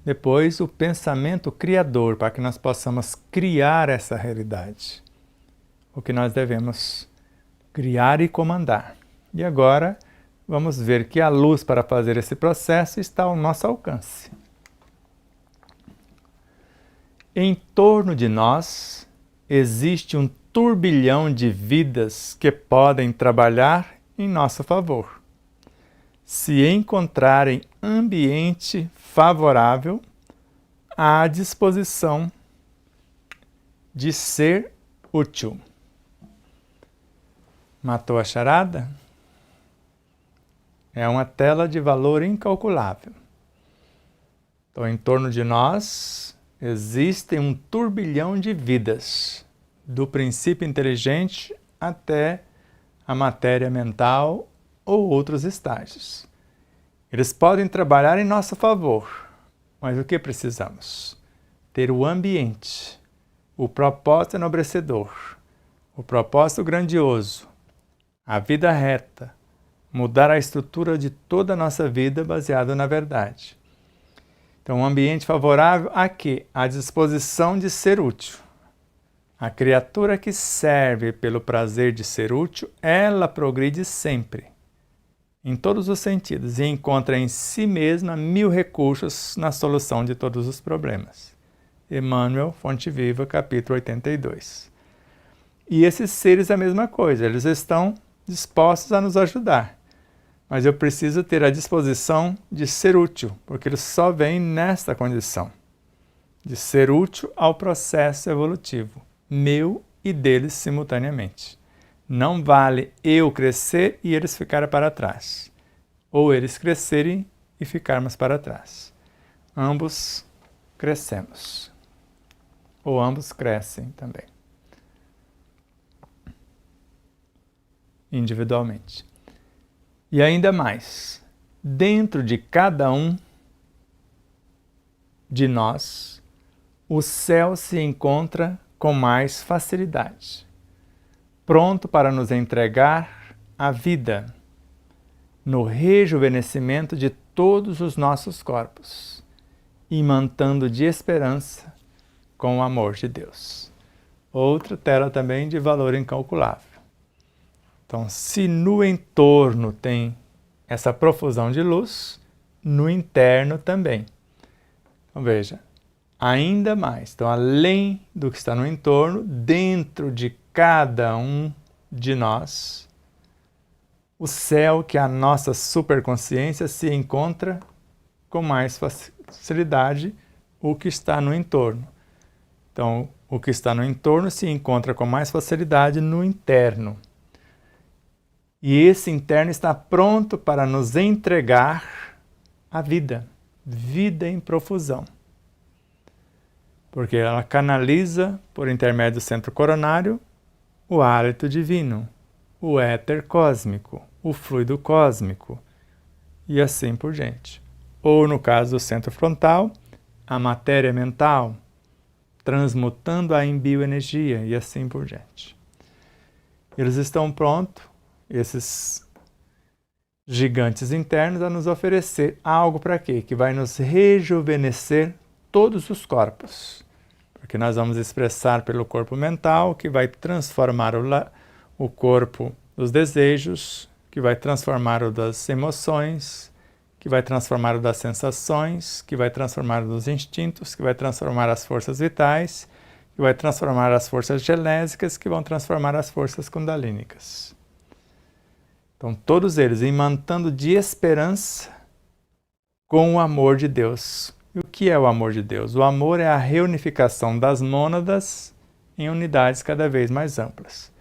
Depois, o pensamento criador, para que nós possamos criar essa realidade. O que nós devemos criar e comandar. E agora, vamos ver que a luz para fazer esse processo está ao nosso alcance. Em torno de nós existe um turbilhão de vidas que podem trabalhar em nosso favor. Se encontrarem ambiente favorável à disposição de ser útil. Matou a charada? É uma tela de valor incalculável. Então, em torno de nós existem um turbilhão de vidas, do princípio inteligente até a matéria mental ou outros estágios. Eles podem trabalhar em nosso favor, mas o que precisamos? Ter o ambiente, o propósito enobrecedor, o propósito grandioso, a vida reta, mudar a estrutura de toda a nossa vida baseada na verdade. Então, um ambiente favorável a quê? A disposição de ser útil. A criatura que serve pelo prazer de ser útil, ela progride sempre, em todos os sentidos, e encontra em si mesma 1000 recursos na solução de todos os problemas. Emmanuel, Fonte Viva, capítulo 82. E esses seres a mesma coisa, eles estão dispostos a nos ajudar. Mas eu preciso ter a disposição de ser útil, porque eles só vêm nesta condição, de ser útil ao processo evolutivo, meu e deles simultaneamente. Não vale eu crescer e eles ficarem para trás, ou eles crescerem e ficarmos para trás. Ambos crescemos, ou ambos crescem também, individualmente. E ainda mais, dentro de cada um de nós, o céu se encontra com mais facilidade, pronto para nos entregar a vida no rejuvenescimento de todos os nossos corpos, imantando de esperança com o amor de Deus. Outra tela também de valor incalculável. Então, se no entorno tem essa profusão de luz, no interno também. Então, veja, ainda mais. Então, além do que está no entorno, dentro de cada um de nós, o céu, que é a nossa superconsciência, se encontra com mais facilidade o que está no entorno. Então, o que está no entorno se encontra com mais facilidade no interno. E esse interno está pronto para nos entregar a vida, vida em profusão. Porque ela canaliza, por intermédio do centro coronário, o hálito divino, o éter cósmico, o fluido cósmico, e assim por diante. Ou, no caso do centro frontal, a matéria mental, transmutando-a em bioenergia, e assim por diante. Eles estão prontos, esses gigantes internos, a nos oferecer algo para quê? Que vai nos rejuvenescer todos os corpos, porque nós vamos expressar pelo corpo mental, que vai transformar o corpo dos desejos, que vai transformar o das emoções, que vai transformar o das sensações, que vai transformar o dos instintos, que vai transformar as forças vitais, que vai transformar as forças gelésicas, que vão transformar as forças kundalínicas. Então, todos eles imantando de esperança com o amor de Deus. E o que é o amor de Deus? O amor é a reunificação das mônadas em unidades cada vez mais amplas.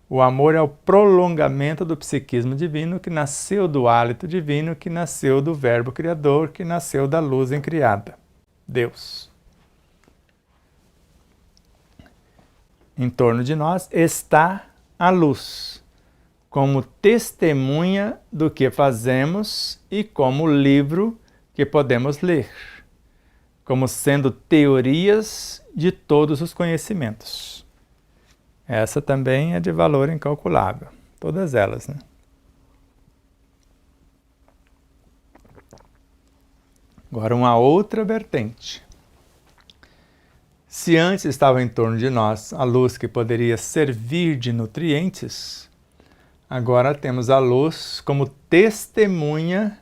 O amor é o prolongamento do psiquismo divino que nasceu do hálito divino, que nasceu do verbo criador, que nasceu da luz incriada, Deus. Em torno de nós está a luz, como testemunha do que fazemos e como livro que podemos ler, como sendo teorias de todos os conhecimentos. Essa também é de valor incalculável, todas elas, né? Agora, uma outra vertente. Se antes estava em torno de nós a luz que poderia servir de nutrientes, agora temos a luz como testemunha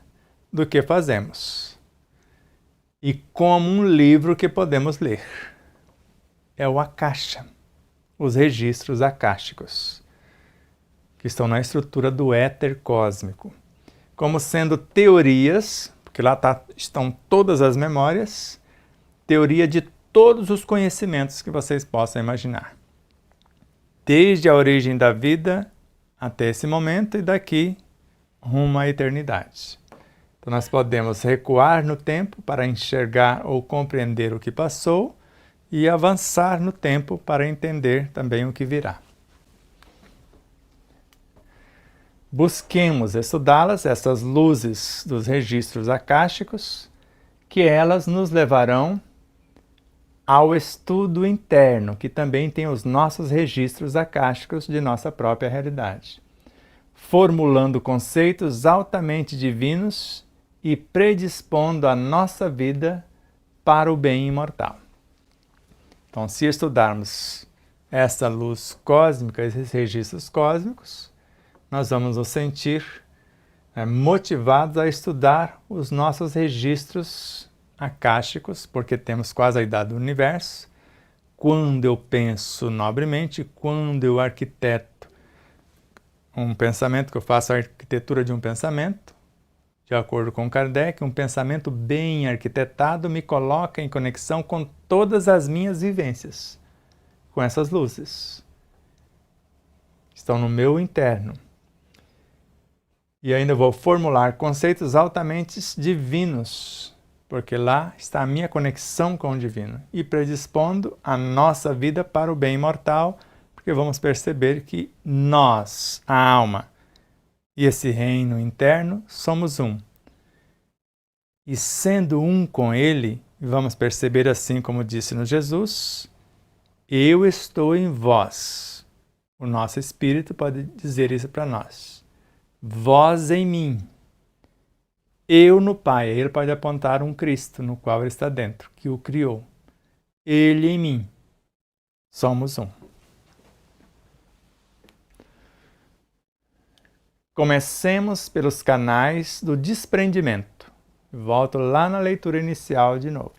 do que fazemos e como um livro que podemos ler. É o Akasha, os registros akáshicos, que estão na estrutura do éter cósmico, como sendo teorias, porque lá estão todas as memórias, teoria de todos os conhecimentos que vocês possam imaginar, desde a origem da vida até esse momento e daqui rumo à eternidade. Então nós podemos recuar no tempo para enxergar ou compreender o que passou e avançar no tempo para entender também o que virá. Busquemos estudá-las, essas luzes dos registros akáshicos, que elas nos levarão ao estudo interno, que também tem os nossos registros akáshicos de nossa própria realidade, formulando conceitos altamente divinos e predispondo a nossa vida para o bem imortal. Então, se estudarmos essa luz cósmica, esses registros cósmicos, nós vamos nos sentir motivados a estudar os nossos registros akáshicos, porque temos quase a idade do universo. Quando eu penso nobremente, quando eu arquiteto um pensamento, que eu faço a arquitetura de um pensamento, de acordo com Kardec, um pensamento bem arquitetado me coloca em conexão com todas as minhas vivências, com essas luzes. Estão no meu interno. E ainda vou formular conceitos altamente divinos, porque lá está a minha conexão com o divino, e predispondo a nossa vida para o bem imortal, porque vamos perceber que nós, a alma, e esse reino interno, somos um. E sendo um com ele, vamos perceber assim como disse-nos Jesus, eu estou em vós. O nosso espírito pode dizer isso para nós. Vós em mim. Eu no Pai. Ele pode apontar um Cristo no qual ele está dentro, que o criou. Ele em mim. Somos um. Comecemos pelos canais do desprendimento. Volto lá na leitura inicial de novo.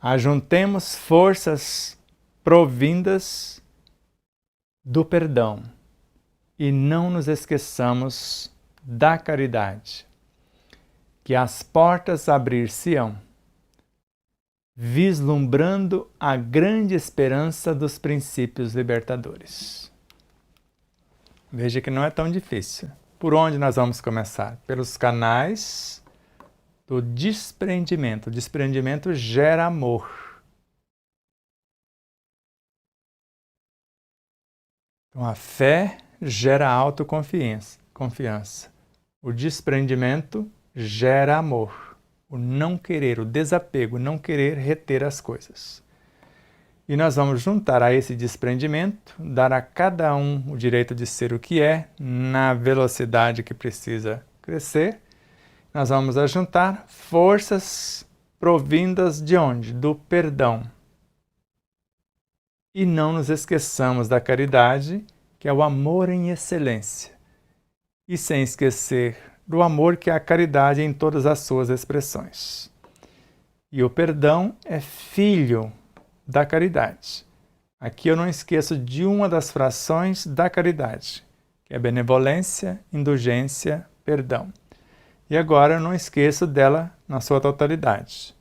Ajuntemos forças provindas do perdão e não nos esqueçamos da caridade, que as portas abrir-se-ão, vislumbrando a grande esperança dos princípios libertadores. Veja que não é tão difícil. Por onde nós vamos começar? Pelos canais do desprendimento. O desprendimento gera amor. Então, a fé gera autoconfiança. O desprendimento gera amor. O não querer, o desapego, o não querer reter as coisas. E nós vamos juntar a esse desprendimento, dar a cada um o direito de ser o que é, na velocidade que precisa crescer. Nós vamos ajuntar forças provindas de onde? Do perdão. E não nos esqueçamos da caridade, que é o amor em excelência. E sem esquecer do amor, que é a caridade em todas as suas expressões. E o perdão é filho da caridade. Aqui eu não esqueço de uma das frações da caridade, que é benevolência, indulgência, perdão. E agora eu não esqueço dela na sua totalidade,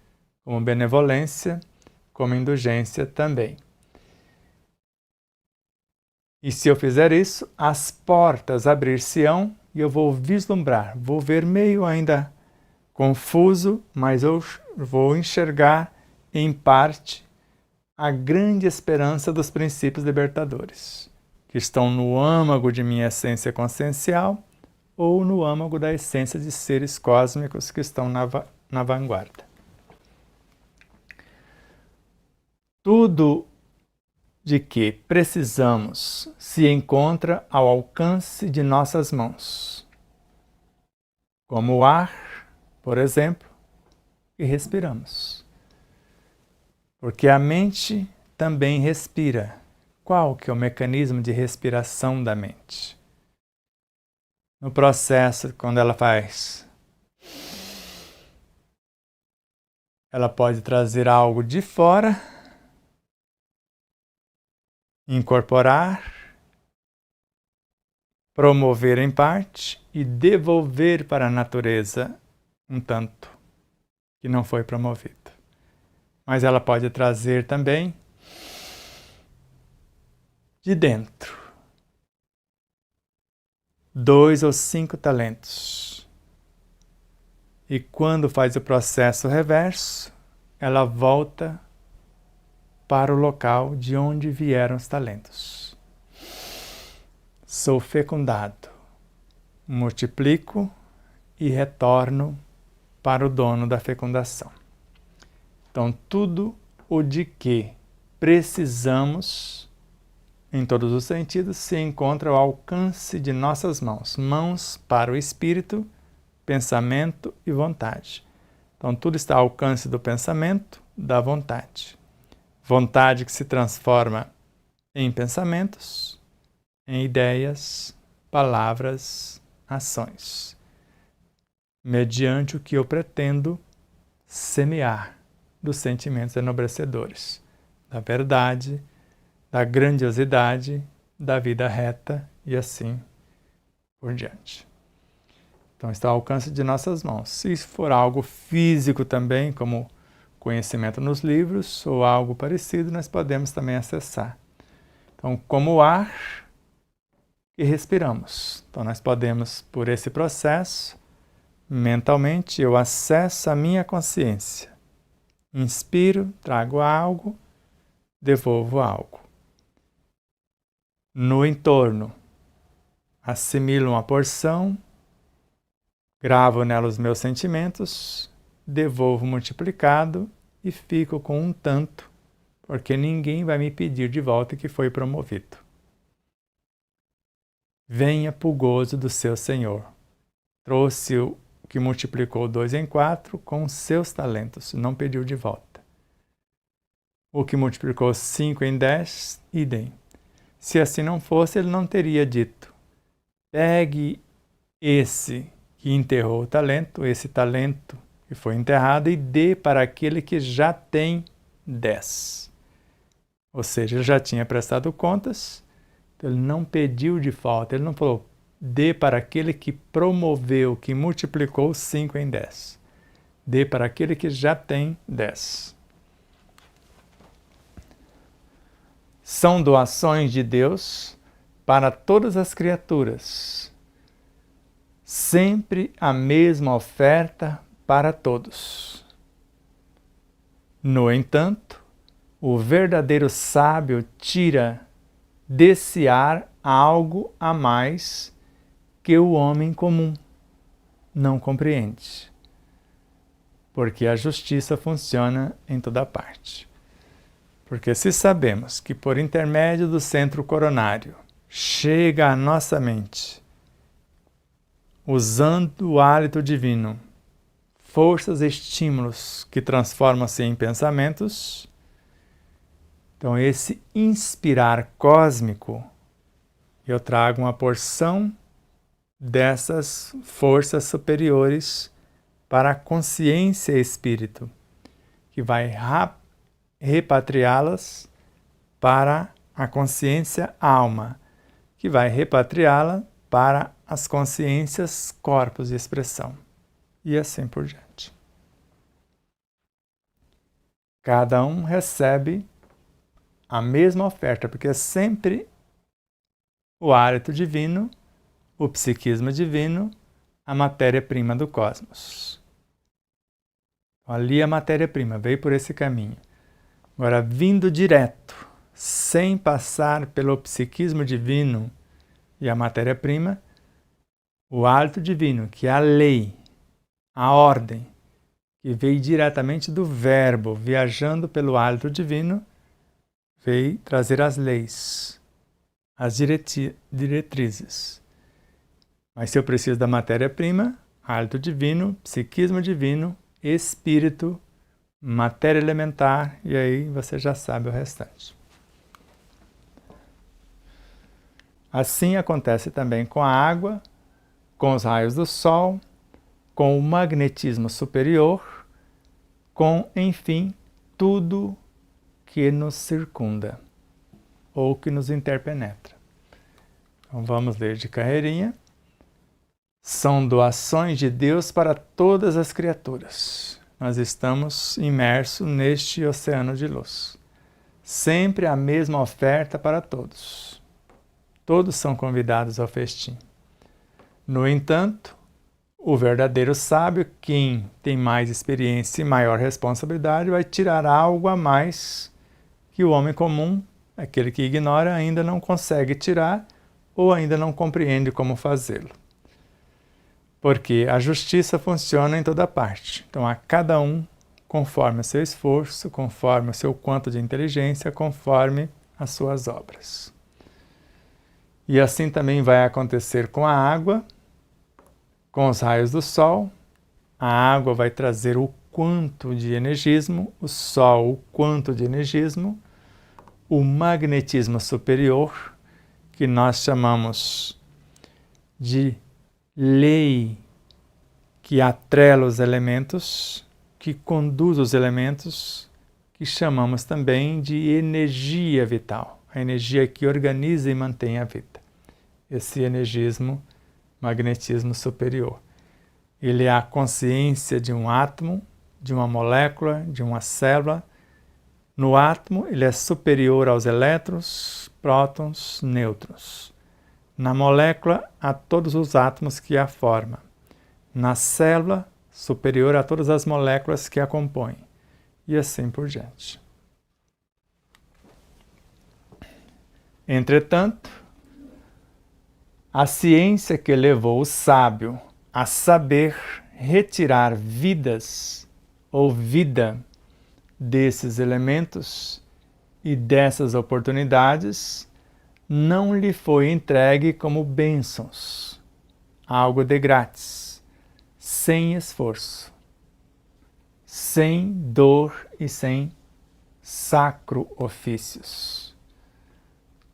como benevolência, como indulgência também. E se eu fizer isso, as portas abrir-se-ão e eu vou vislumbrar, vou ver meio ainda confuso, mas eu vou enxergar em parte a grande esperança dos princípios libertadores, que estão no âmago de minha essência consciencial ou no âmago da essência de seres cósmicos que estão na vanguarda. Tudo de que precisamos se encontra ao alcance de nossas mãos, como o ar, por exemplo, que respiramos. Porque a mente também respira. Qual que é o mecanismo de respiração da mente? No processo, quando ela faz, ela pode trazer algo de fora, incorporar, promover em parte e devolver para a natureza um tanto que não foi promovido. Mas ela pode trazer também de dentro 2 ou 5 talentos. E quando faz o processo reverso, ela volta para o local de onde vieram os talentos. Sou fecundado, multiplico e retorno para o dono da fecundação. Então, tudo o de que precisamos, em todos os sentidos, se encontra ao alcance de nossas mãos. Mãos para o espírito, pensamento e vontade. Então, tudo está ao alcance do pensamento, da vontade. Vontade que se transforma em pensamentos, em ideias, palavras, ações, mediante o que eu pretendo semear dos sentimentos enobrecedores, da verdade, da grandiosidade, da vida reta e assim por diante. Então está ao alcance de nossas mãos. Se for algo físico também, como conhecimento nos livros ou algo parecido, nós podemos também acessar. Então, como o ar que respiramos. Então, nós podemos, por esse processo, mentalmente, eu acesso a minha consciência. Inspiro, trago algo, devolvo algo. No entorno, assimilo uma porção, gravo nela os meus sentimentos, devolvo multiplicado e fico com um tanto, porque ninguém vai me pedir de volta que foi promovido. Venha pro gozo do seu Senhor. Trouxe o que multiplicou 2 em 4 com seus talentos, não pediu de volta. O que multiplicou 5 em 10, idem. Se assim não fosse, ele não teria dito: pegue esse que enterrou o talento, esse talento que foi enterrado, e dê para aquele que já tem 10. Ou seja, ele já tinha prestado contas, então ele não pediu de volta, ele não falou: dê para aquele que promoveu, que multiplicou 5 em 10. Dê para aquele que já tem 10. São doações de Deus para todas as criaturas. Sempre a mesma oferta para todos. No entanto, o verdadeiro sábio tira desse ar algo a mais que o homem comum não compreende, porque a justiça funciona em toda parte. Porque se sabemos que por intermédio do centro coronário chega à nossa mente, usando o hálito divino, forças e estímulos que transformam-se em pensamentos. Então, esse inspirar cósmico, eu trago uma porção dessas forças superiores para a consciência espírito, que vai repatriá-las para a consciência alma, que vai repatriá-la para as consciências corpos de expressão, e assim por diante. Cada um recebe a mesma oferta, porque é sempre o hálito divino, o psiquismo divino, a matéria-prima do cosmos. Ali a matéria-prima veio por esse caminho. Agora, vindo direto, sem passar pelo psiquismo divino e a matéria-prima, o hálito divino, que é a lei, a ordem, que veio diretamente do verbo, viajando pelo hálito divino, veio trazer as leis, as diretrizes. Mas se eu preciso da matéria-prima, hálito divino, psiquismo divino, espírito, matéria elementar, e aí você já sabe o restante. Assim acontece também com a água, com os raios do sol, com o magnetismo superior, com, enfim, tudo que nos circunda ou que nos interpenetra. Então vamos ler de carreirinha. São doações de Deus para todas as criaturas. Nós estamos imersos neste oceano de luz. Sempre a mesma oferta para todos. Todos são convidados ao festim. No entanto, o verdadeiro sábio, quem tem mais experiência e maior responsabilidade, vai tirar algo a mais que o homem comum, aquele que ignora, ainda não consegue tirar ou ainda não compreende como fazê-lo. Porque a justiça funciona em toda parte. Então, a cada um, conforme o seu esforço, conforme o seu quanto de inteligência, conforme as suas obras. E assim também vai acontecer com a água, com os raios do sol. A água vai trazer o quanto de energismo, o sol o quanto de energismo, o magnetismo superior, que nós chamamos de lei que atrela os elementos, que conduz os elementos, que chamamos também de energia vital, a energia que organiza e mantém a vida. Esse energismo, magnetismo superior. Ele é a consciência de um átomo, de uma molécula, de uma célula. No átomo, ele é superior aos elétrons, prótons, nêutrons. Na molécula, a todos os átomos que a formam. Na célula, superior a todas as moléculas que a compõem. E assim por diante. Entretanto, a ciência que levou o sábio a saber retirar vidas ou vida desses elementos e dessas oportunidades não lhe foi entregue como bênçãos, algo de grátis, sem esforço, sem dor e sem sacro ofícios.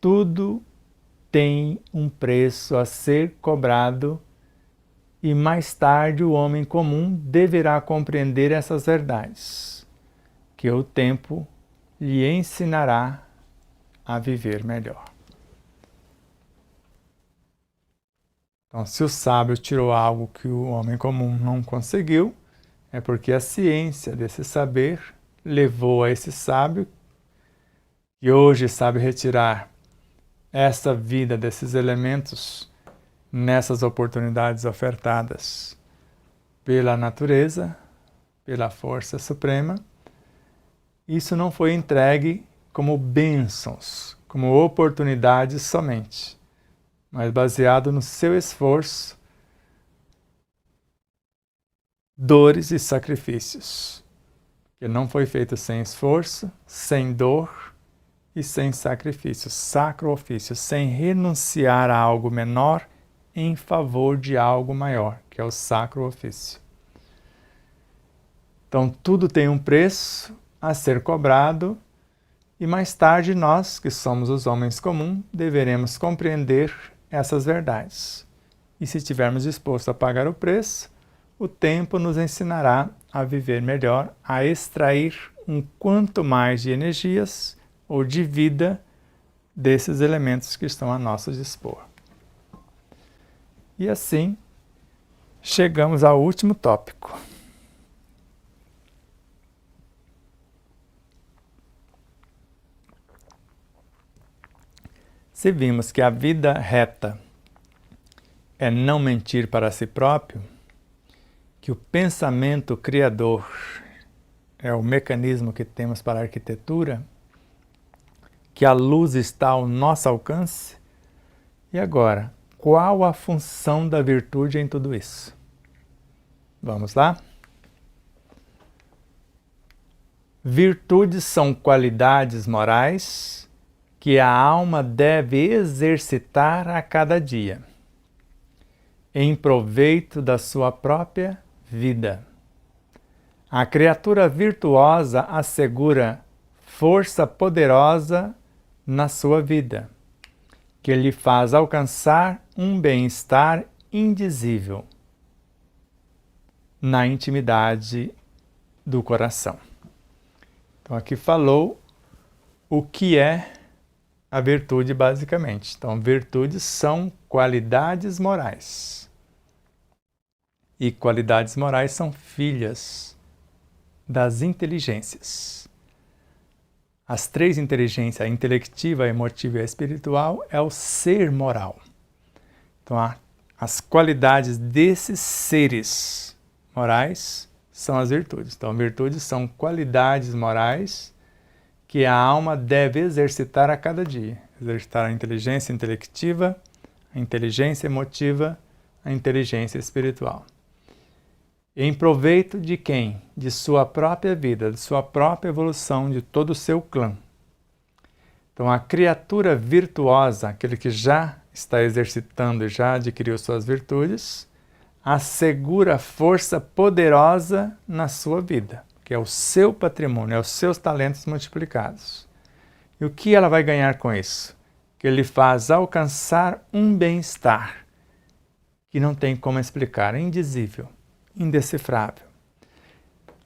Tudo tem um preço a ser cobrado e mais tarde o homem comum deverá compreender essas verdades, que o tempo lhe ensinará a viver melhor. Então, se o sábio tirou algo que o homem comum não conseguiu, é porque a ciência desse saber levou a esse sábio, que hoje sabe retirar essa vida desses elementos nessas oportunidades ofertadas pela natureza, pela força suprema. Isso não foi entregue como bênçãos, como oportunidades somente, mas baseado no seu esforço, dores e sacrifícios, que não foi feito sem esforço, sem dor e sem sacrifício, sacro ofício, sem renunciar a algo menor em favor de algo maior, que é o sacro ofício. Então, tudo tem um preço a ser cobrado e mais tarde nós, que somos os homens comuns, deveremos compreender essas verdades. E se estivermos dispostos a pagar o preço, o tempo nos ensinará a viver melhor, a extrair um quanto mais de energias ou de vida desses elementos que estão a nosso dispor. E assim, chegamos ao último tópico. Se vimos que a vida reta é não mentir para si próprio, que o pensamento criador é o mecanismo que temos para a arquitetura, que a luz está ao nosso alcance, e agora, qual a função da virtude em tudo isso? Vamos lá? Virtudes são qualidades morais que a alma deve exercitar a cada dia, em proveito da sua própria vida. A criatura virtuosa assegura força poderosa na sua vida, que lhe faz alcançar um bem-estar indizível na intimidade do coração. Então aqui falou o que é a virtude basicamente. Então, virtudes são qualidades morais. E qualidades morais são filhas das inteligências. As três inteligências, a intelectiva, a emotiva e a espiritual, é o ser moral. Então, as qualidades desses seres morais são as virtudes. Então, virtudes são qualidades morais que a alma deve exercitar a cada dia. Exercitar a inteligência intelectiva, a inteligência emotiva, a inteligência espiritual. Em proveito de quem? De sua própria vida, de sua própria evolução, de todo o seu clã. Então, a criatura virtuosa, aquele que já está exercitando e já adquiriu suas virtudes, assegura força poderosa na sua vida, que é o seu patrimônio, é os seus talentos multiplicados. E o que ela vai ganhar com isso? Que ele faz alcançar um bem-estar que não tem como explicar, é indizível, indecifrável.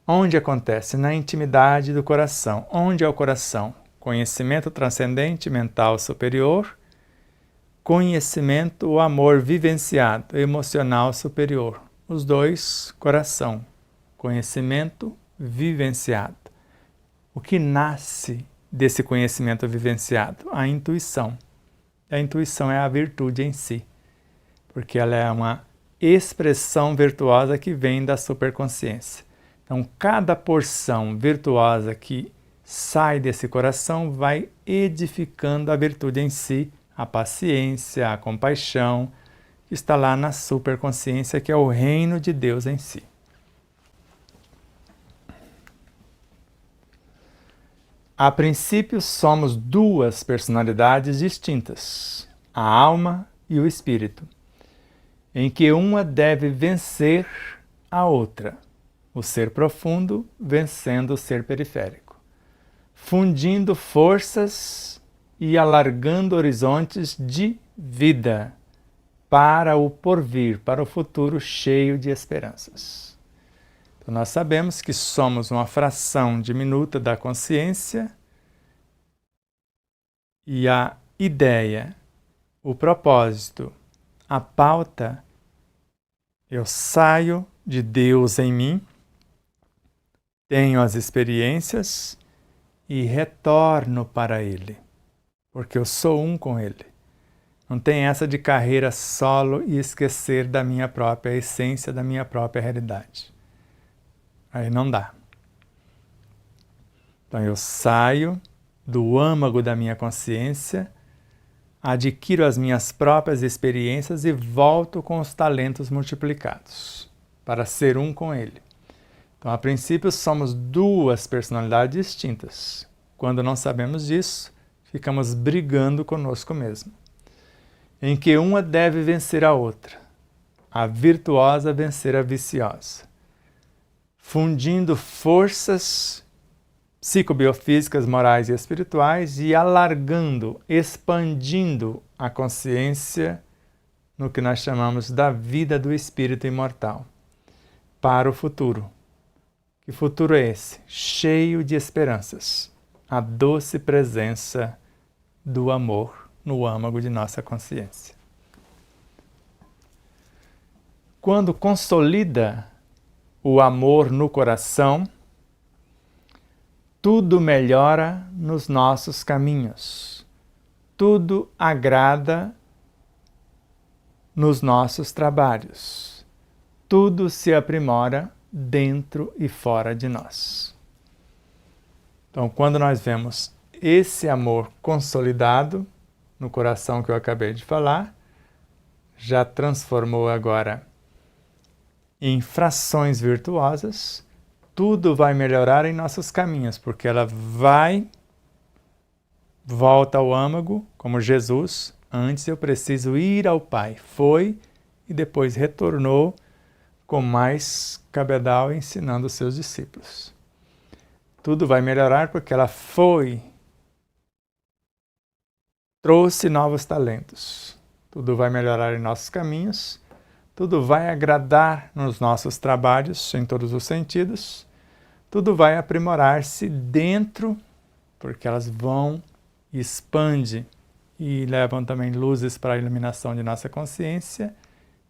Onde acontece? Na intimidade do coração. Onde é o coração? Conhecimento transcendente mental superior, conhecimento, o amor vivenciado, emocional superior. Os dois, coração, conhecimento vivenciado. O que nasce desse conhecimento vivenciado? A intuição. A intuição é a virtude em si, porque ela é uma expressão virtuosa que vem da superconsciência. Então, cada porção virtuosa que sai desse coração vai edificando a virtude em si, a paciência, a compaixão, que está lá na superconsciência, que é o reino de Deus em si. A princípio, somos duas personalidades distintas, a alma e o espírito, em que uma deve vencer a outra, o ser profundo vencendo o ser periférico, fundindo forças e alargando horizontes de vida para o porvir, para o futuro cheio de esperanças. Então, nós sabemos que somos uma fração diminuta da consciência e a ideia, o propósito, a pauta, eu saio de Deus em mim, tenho as experiências e retorno para Ele, porque eu sou um com Ele. Não tem essa de carreira solo e esquecer da minha própria essência, da minha própria realidade. Aí não dá. Então eu saio do âmago da minha consciência, adquiro as minhas próprias experiências e volto com os talentos multiplicados, para ser um com Ele. Então, a princípio, somos duas personalidades distintas. Quando não sabemos disso, ficamos brigando conosco mesmo, em que uma deve vencer a outra, a virtuosa vencer a viciosa. fundindo forças psicobiofísicas, morais e espirituais e alargando, expandindo a consciência no que nós chamamos da vida do espírito imortal para o futuro. Que futuro é esse? Cheio de esperanças. A doce presença do amor no âmago de nossa consciência. Quando consolida o amor no coração, tudo melhora nos nossos caminhos, tudo agrada nos nossos trabalhos, tudo se aprimora dentro e fora de nós. Então, quando nós vemos esse amor consolidado no coração que eu acabei de falar, já transformou agora em frações virtuosas, tudo vai melhorar em nossos caminhos, porque ela volta ao âmago, como Jesus. Antes eu preciso ir ao Pai. Foi e depois retornou com mais cabedal ensinando os seus discípulos. Tudo vai melhorar porque ela trouxe novos talentos. Tudo vai melhorar em nossos caminhos. Tudo vai agradar nos nossos trabalhos, em todos os sentidos. Tudo vai aprimorar-se dentro, porque elas vão e expandem e levam também luzes para a iluminação de nossa consciência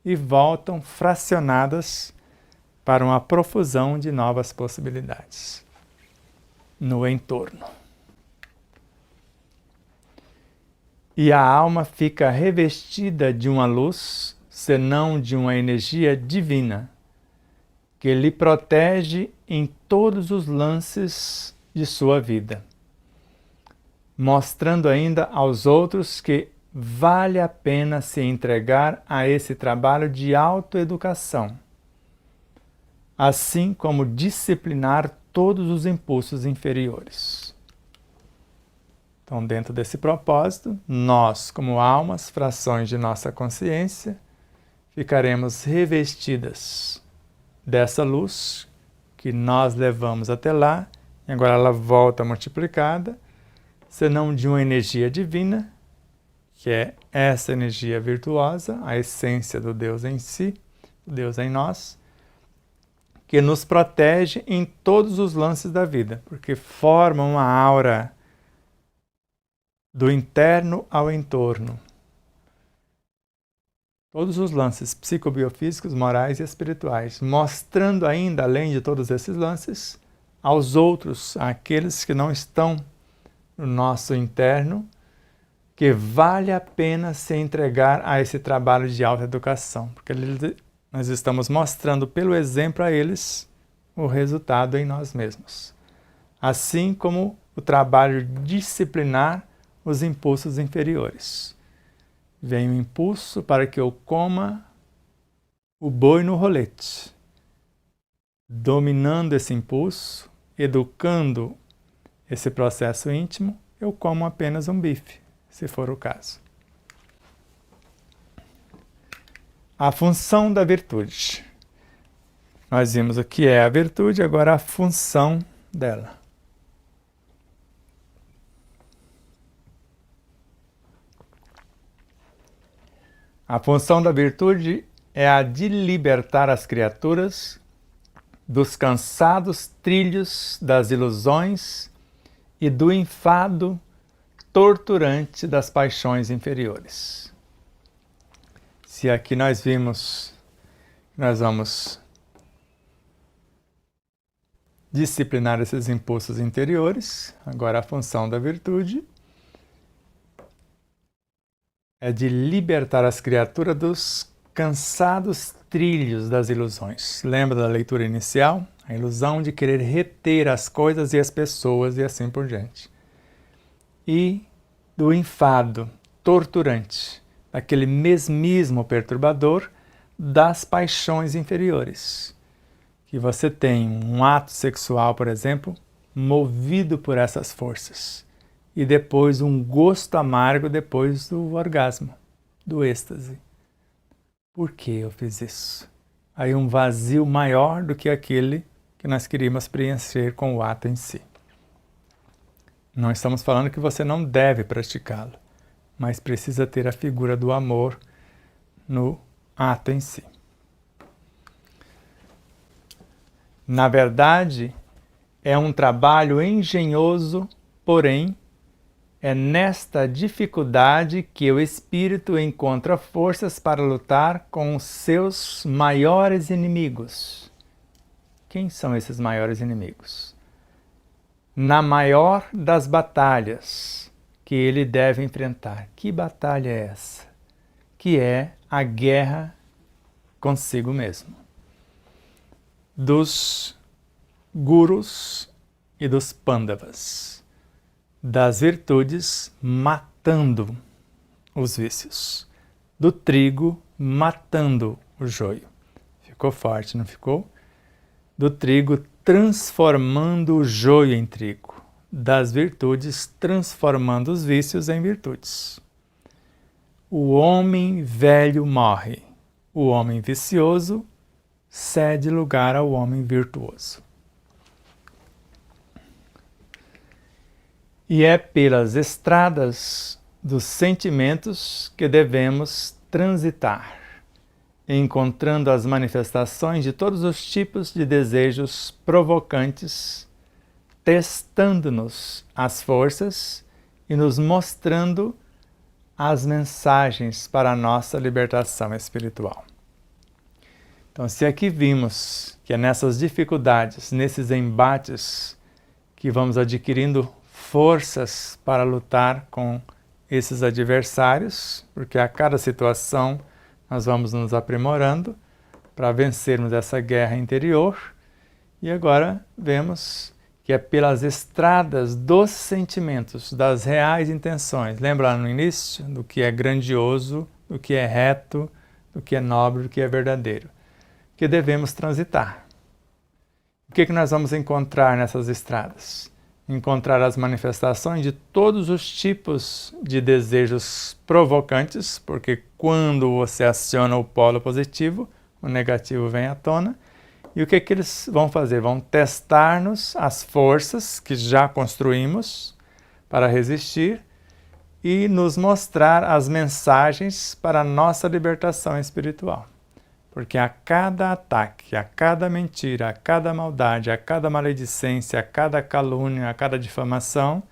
e voltam fracionadas para uma profusão de novas possibilidades no entorno. E a alma fica revestida de uma luz, senão de uma energia divina, que lhe protege em todos os lances de sua vida, mostrando ainda aos outros que vale a pena se entregar a esse trabalho de autoeducação, assim como disciplinar todos os impulsos inferiores. Então, dentro desse propósito, nós, como almas, frações de nossa consciência, ficaremos revestidas dessa luz que nós levamos até lá, e agora ela volta multiplicada, senão de uma energia divina, que é essa energia virtuosa, a essência do Deus em si, o Deus em nós, que nos protege em todos os lances da vida, porque forma uma aura do interno ao entorno. Todos os lances psicobiofísicos, morais e espirituais, mostrando ainda, além de todos esses lances, aos outros, àqueles que não estão no nosso interno, que vale a pena se entregar a esse trabalho de autoeducação, porque nós estamos mostrando pelo exemplo a eles o resultado em nós mesmos. Assim como o trabalho disciplinar os impulsos inferiores. Vem o impulso para que eu coma o boi no rolete. Dominando esse impulso, educando esse processo íntimo, eu como apenas um bife, se for o caso. A função da virtude. Nós vimos o que é a virtude, agora a função dela. A função da virtude é a de libertar as criaturas dos cansados trilhos das ilusões e do enfado torturante das paixões inferiores. Se aqui nós vimos, nós vamos disciplinar esses impulsos interiores, agora a função da virtude é de libertar as criaturas dos cansados trilhos das ilusões. Lembra da leitura inicial? A ilusão de querer reter as coisas e as pessoas e assim por diante. E do enfado torturante, daquele mesmismo perturbador das paixões inferiores. Que você tem um ato sexual, por exemplo, movido por essas forças. E depois um gosto amargo depois do orgasmo, do êxtase. Por que eu fiz isso? Aí um vazio maior do que aquele que que nós queríamos preencher com o ato em si. Não estamos falando que você não deve praticá-lo, mas precisa ter a figura do amor no ato em si. Na verdade, é um trabalho engenhoso, porém, é nesta dificuldade que o espírito encontra forças para lutar com os seus maiores inimigos. Quem são esses maiores inimigos? Na maior das batalhas que ele deve enfrentar. Que batalha é essa? Que é a guerra consigo mesmo. Dos gurus e dos pandavas. Das virtudes matando os vícios. Do trigo matando o joio. Ficou forte, não ficou? Do trigo transformando o joio em trigo. Das virtudes transformando os vícios em virtudes. O homem velho morre. O homem vicioso cede lugar ao homem virtuoso. E é pelas estradas dos sentimentos que devemos transitar, encontrando as manifestações de todos os tipos de desejos provocantes, testando-nos as forças e nos mostrando as mensagens para a nossa libertação espiritual. Então, se aqui vimos que é nessas dificuldades, nesses embates, que vamos adquirindo forças para lutar com esses adversários, porque a cada situação nós vamos nos aprimorando para vencermos essa guerra interior. E agora vemos que é pelas estradas dos sentimentos, das reais intenções. Lembra lá no início do que é grandioso, do que é reto, do que é nobre, do que é verdadeiro, que devemos transitar. O que nós vamos encontrar nessas estradas? Encontrar as manifestações de todos os tipos de desejos provocantes, porque quando você aciona o polo positivo, o negativo vem à tona. E o que eles vão fazer? Vão testar-nos as forças que já construímos para resistir e nos mostrar as mensagens para a nossa libertação espiritual. Porque a cada ataque, a cada mentira, a cada maldade, a cada maledicência, a cada calúnia, a cada difamação,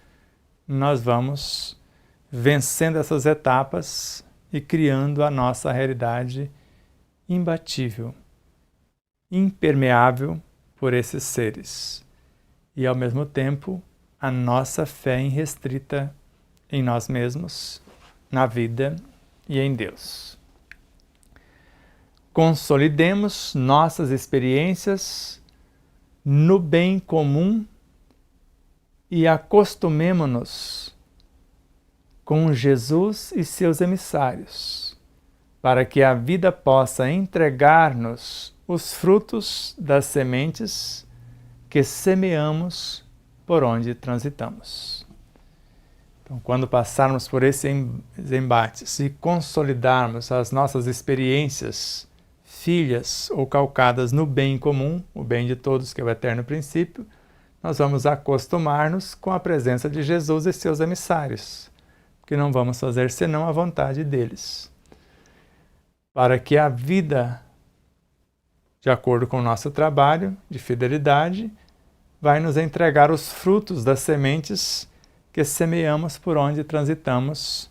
nós vamos vencendo essas etapas e criando a nossa realidade imbatível, impermeável por esses seres. E, ao mesmo tempo, a nossa fé irrestrita em nós mesmos, na vida e em Deus. Consolidemos nossas experiências no bem comum e acostumemo-nos com Jesus e seus emissários, para que a vida possa entregar-nos os frutos das sementes que semeamos por onde transitamos. Então, quando passarmos por esses embates e consolidarmos as nossas experiências filhas ou calcadas no bem comum, o bem de todos, que é o eterno princípio, nós vamos acostumar-nos com a presença de Jesus e seus emissários, porque não vamos fazer senão a vontade deles. Para que a vida, de acordo com o nosso trabalho de fidelidade, vai nos entregar os frutos das sementes que semeamos por onde transitamos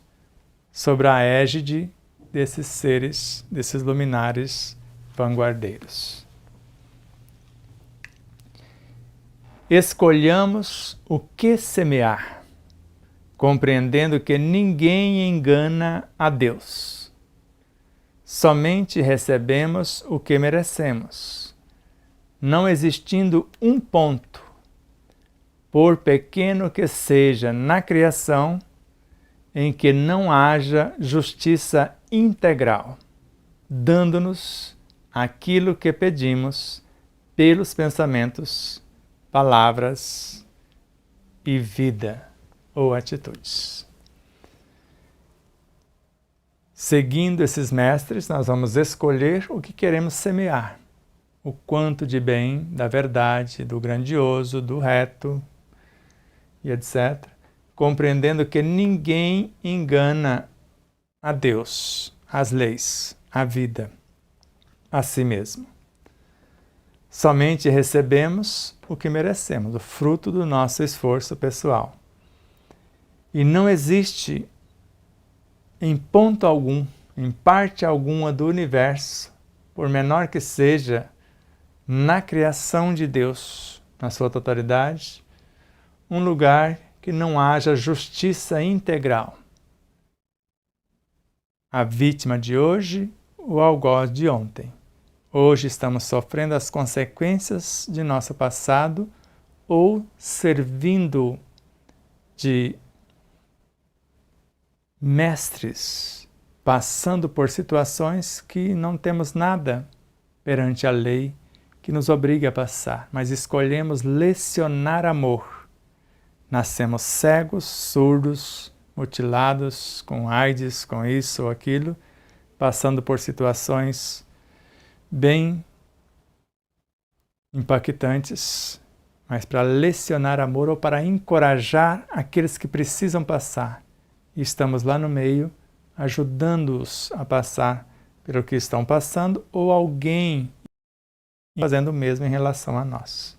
sobre a égide desses seres, desses luminares vanguardeiros. Escolhamos o que semear, compreendendo que ninguém engana a Deus. Somente recebemos o que merecemos, não existindo um ponto, por pequeno que seja na criação, em que não haja justiça integral, dando-nos aquilo que pedimos pelos pensamentos, palavras e vida ou atitudes. Seguindo esses mestres, nós vamos escolher o que queremos semear. o quanto de bem, da verdade, do grandioso, do reto e etc., compreendendo que ninguém engana a Deus, as leis, a vida, a si mesmo. Somente recebemos o que merecemos, o fruto do nosso esforço pessoal. E não existe, em ponto algum, em parte alguma do universo, por menor que seja, na criação de Deus, na sua totalidade, um lugar que não haja justiça integral. A vítima de hoje, o algoz de ontem. Hoje estamos sofrendo as consequências de nosso passado ou servindo de mestres, passando por situações que não temos nada perante a lei que nos obriga a passar, mas escolhemos lecionar amor. Nascemos cegos, surdos, mutilados, com AIDS, com isso ou aquilo, passando por situações bem impactantes, mas para lecionar amor ou para encorajar aqueles que precisam passar. E estamos lá no meio, ajudando-os a passar pelo que estão passando, ou alguém fazendo o mesmo em relação a nós.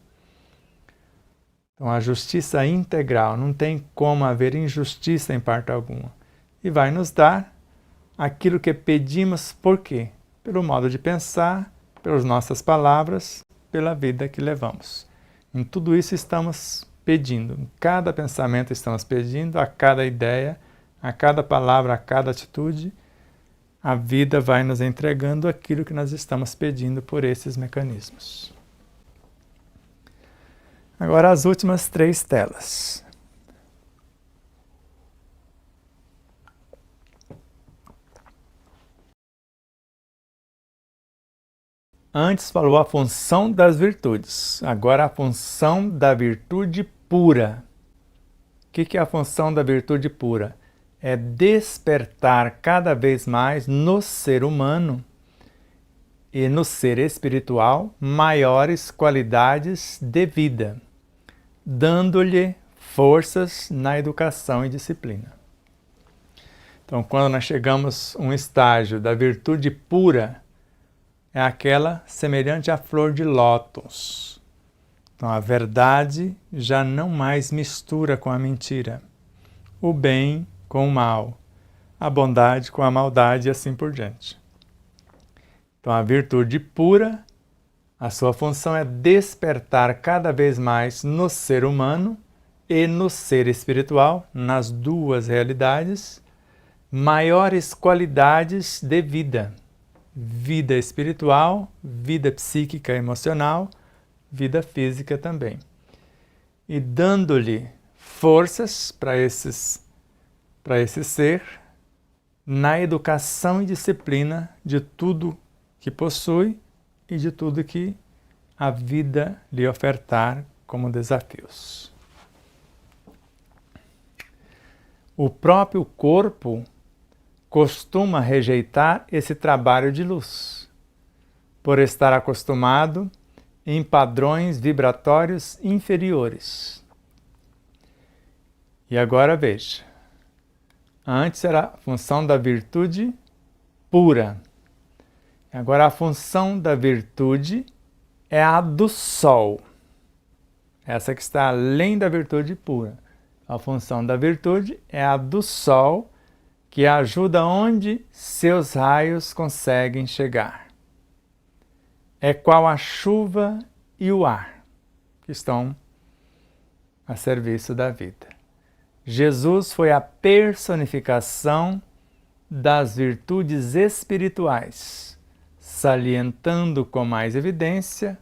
Então, a justiça integral, não tem como haver injustiça em parte alguma. E vai nos dar aquilo que pedimos, por quê? Pelo modo de pensar, pelas nossas palavras, pela vida que levamos. Em tudo isso estamos pedindo, em cada pensamento estamos pedindo, a cada ideia, a cada palavra, a cada atitude, a vida vai nos entregando aquilo que nós estamos pedindo por esses mecanismos. Agora as últimas 3 telas. Antes falou a função das virtudes, agora a função da virtude pura. O que é a função da virtude pura? É despertar cada vez mais no ser humano e no ser espiritual maiores qualidades de vida, dando-lhe forças na educação e disciplina. Então, quando nós chegamos a um estágio da virtude pura, é aquela semelhante à flor de lótus. Então, a verdade já não mais mistura com a mentira, o bem com o mal, a bondade com a maldade e assim por diante. Então, a virtude pura, a sua função é despertar cada vez mais no ser humano e no ser espiritual, nas duas realidades, maiores qualidades de vida. Vida espiritual, vida psíquica e emocional, vida física também. E dando-lhe forças para esse ser, na educação e disciplina de tudo que possui e de tudo que a vida lhe ofertar como desafios. O próprio corpo costuma rejeitar esse trabalho de luz, por estar acostumado em padrões vibratórios inferiores. E agora veja, antes era a função da virtude pura, agora a função da virtude é a do sol, essa que está além da virtude pura. A função da virtude é a do sol, que ajuda onde seus raios conseguem chegar. É qual a chuva e o ar, que estão a serviço da vida. Jesus foi a personificação das virtudes espirituais, salientando com mais evidência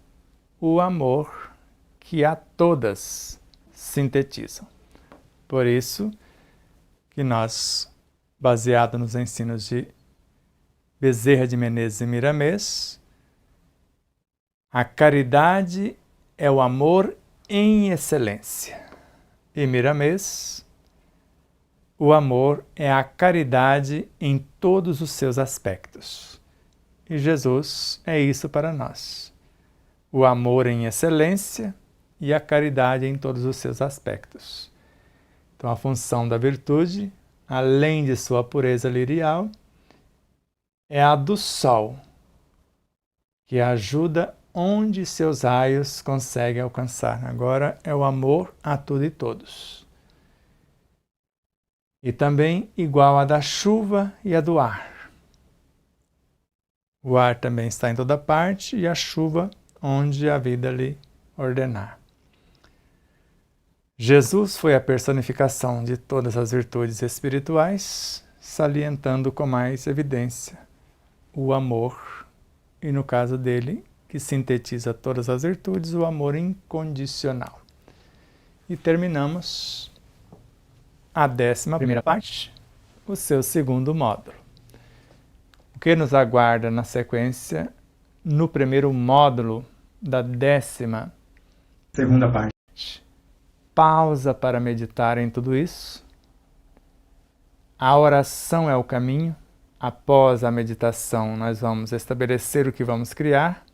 o amor que a todas sintetizam. Por isso que nós, baseado nos ensinos de Bezerra de Menezes e Miramês, a caridade é o amor em excelência. E Miramês, o amor é a caridade em todos os seus aspectos. E Jesus é isso para nós. o amor em excelência e a caridade em todos os seus aspectos. Então, a função da virtude, além de sua pureza lirial, é a do sol, que ajuda onde seus raios conseguem alcançar. Agora é o amor a tudo e todos. E também igual a da chuva e a do ar. O ar também está em toda parte e a chuva onde a vida lhe ordenar. Jesus foi a personificação de todas as virtudes espirituais, salientando com mais evidência o amor, e no caso dele, que sintetiza todas as virtudes, o amor incondicional. E terminamos a 11ª parte, o seu segundo módulo. O que nos aguarda na sequência, no primeiro módulo da 12ª parte? Pausa para meditar em tudo isso. A oração é o caminho. Após a meditação, nós vamos estabelecer o que vamos criar.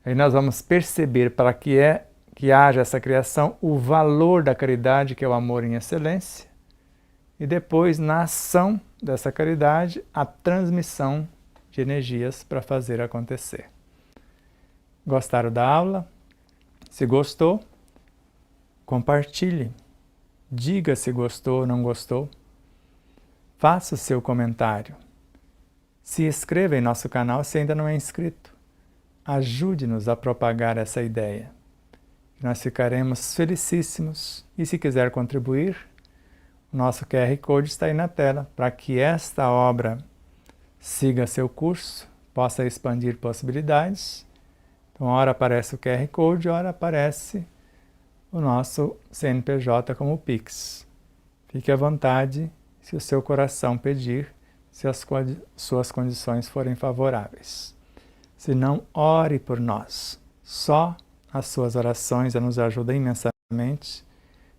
Aí nós vamos perceber, para que haja essa criação, o valor da caridade, que é o amor em excelência. E depois, na ação dessa caridade, a transmissão de energias para fazer acontecer. Gostaram da aula? Se gostou, compartilhe. Diga se gostou ou não gostou. Faça o seu comentário. Se inscreva em nosso canal se ainda não é inscrito. Ajude-nos a propagar essa ideia. Nós ficaremos felicíssimos. E se quiser contribuir, o nosso QR Code está aí na tela, para que esta obra siga seu curso, possa expandir possibilidades. Então, ora aparece o QR Code, ora aparece o nosso CNPJ como Pix. Fique à vontade, se o seu coração pedir, se as suas condições forem favoráveis. Se não, ore por nós. Só as suas orações nos ajudam imensamente.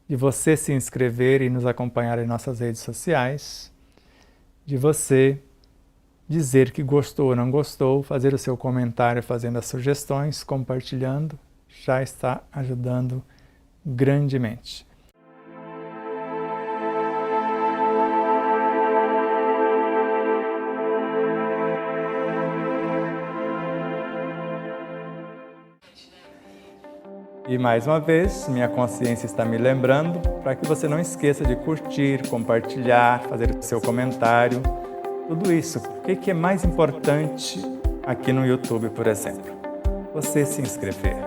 De você se inscrever e nos acompanhar em nossas redes sociais. De você dizer que gostou ou não gostou, fazer o seu comentário fazendo as sugestões, compartilhando, já está ajudando grandemente. E mais uma vez, minha consciência está me lembrando para que você não esqueça de curtir, compartilhar, fazer o seu comentário, tudo isso. O que é mais importante aqui no YouTube, por exemplo? Você se inscrever.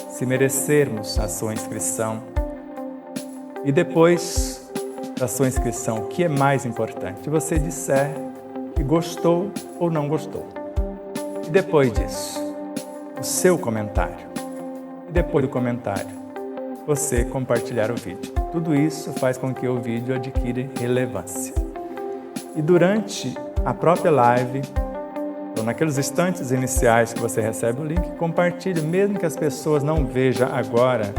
Se merecermos a sua inscrição. E depois da sua inscrição, o que é mais importante? Você disser que gostou ou não gostou. E depois disso, o seu comentário. E depois do comentário, você compartilhar o vídeo. Tudo isso faz com que o vídeo adquira relevância. E durante a própria live, ou naqueles instantes iniciais que você recebe o link, compartilhe, mesmo que as pessoas não vejam agora,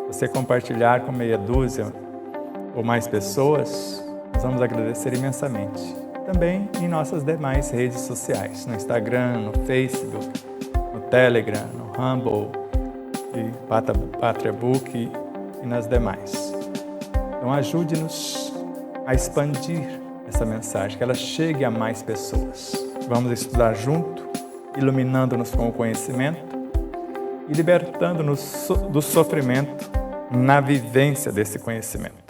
você compartilhar com meia dúzia ou mais pessoas, nós vamos agradecer imensamente. Também em nossas demais redes sociais, no Instagram, no Facebook, no Telegram, no Rumble, e PatriaBook e nas demais. Então ajude-nos a expandir essa mensagem, que ela chegue a mais pessoas. Vamos estudar junto, iluminando-nos com o conhecimento e libertando-nos do sofrimento na vivência desse conhecimento.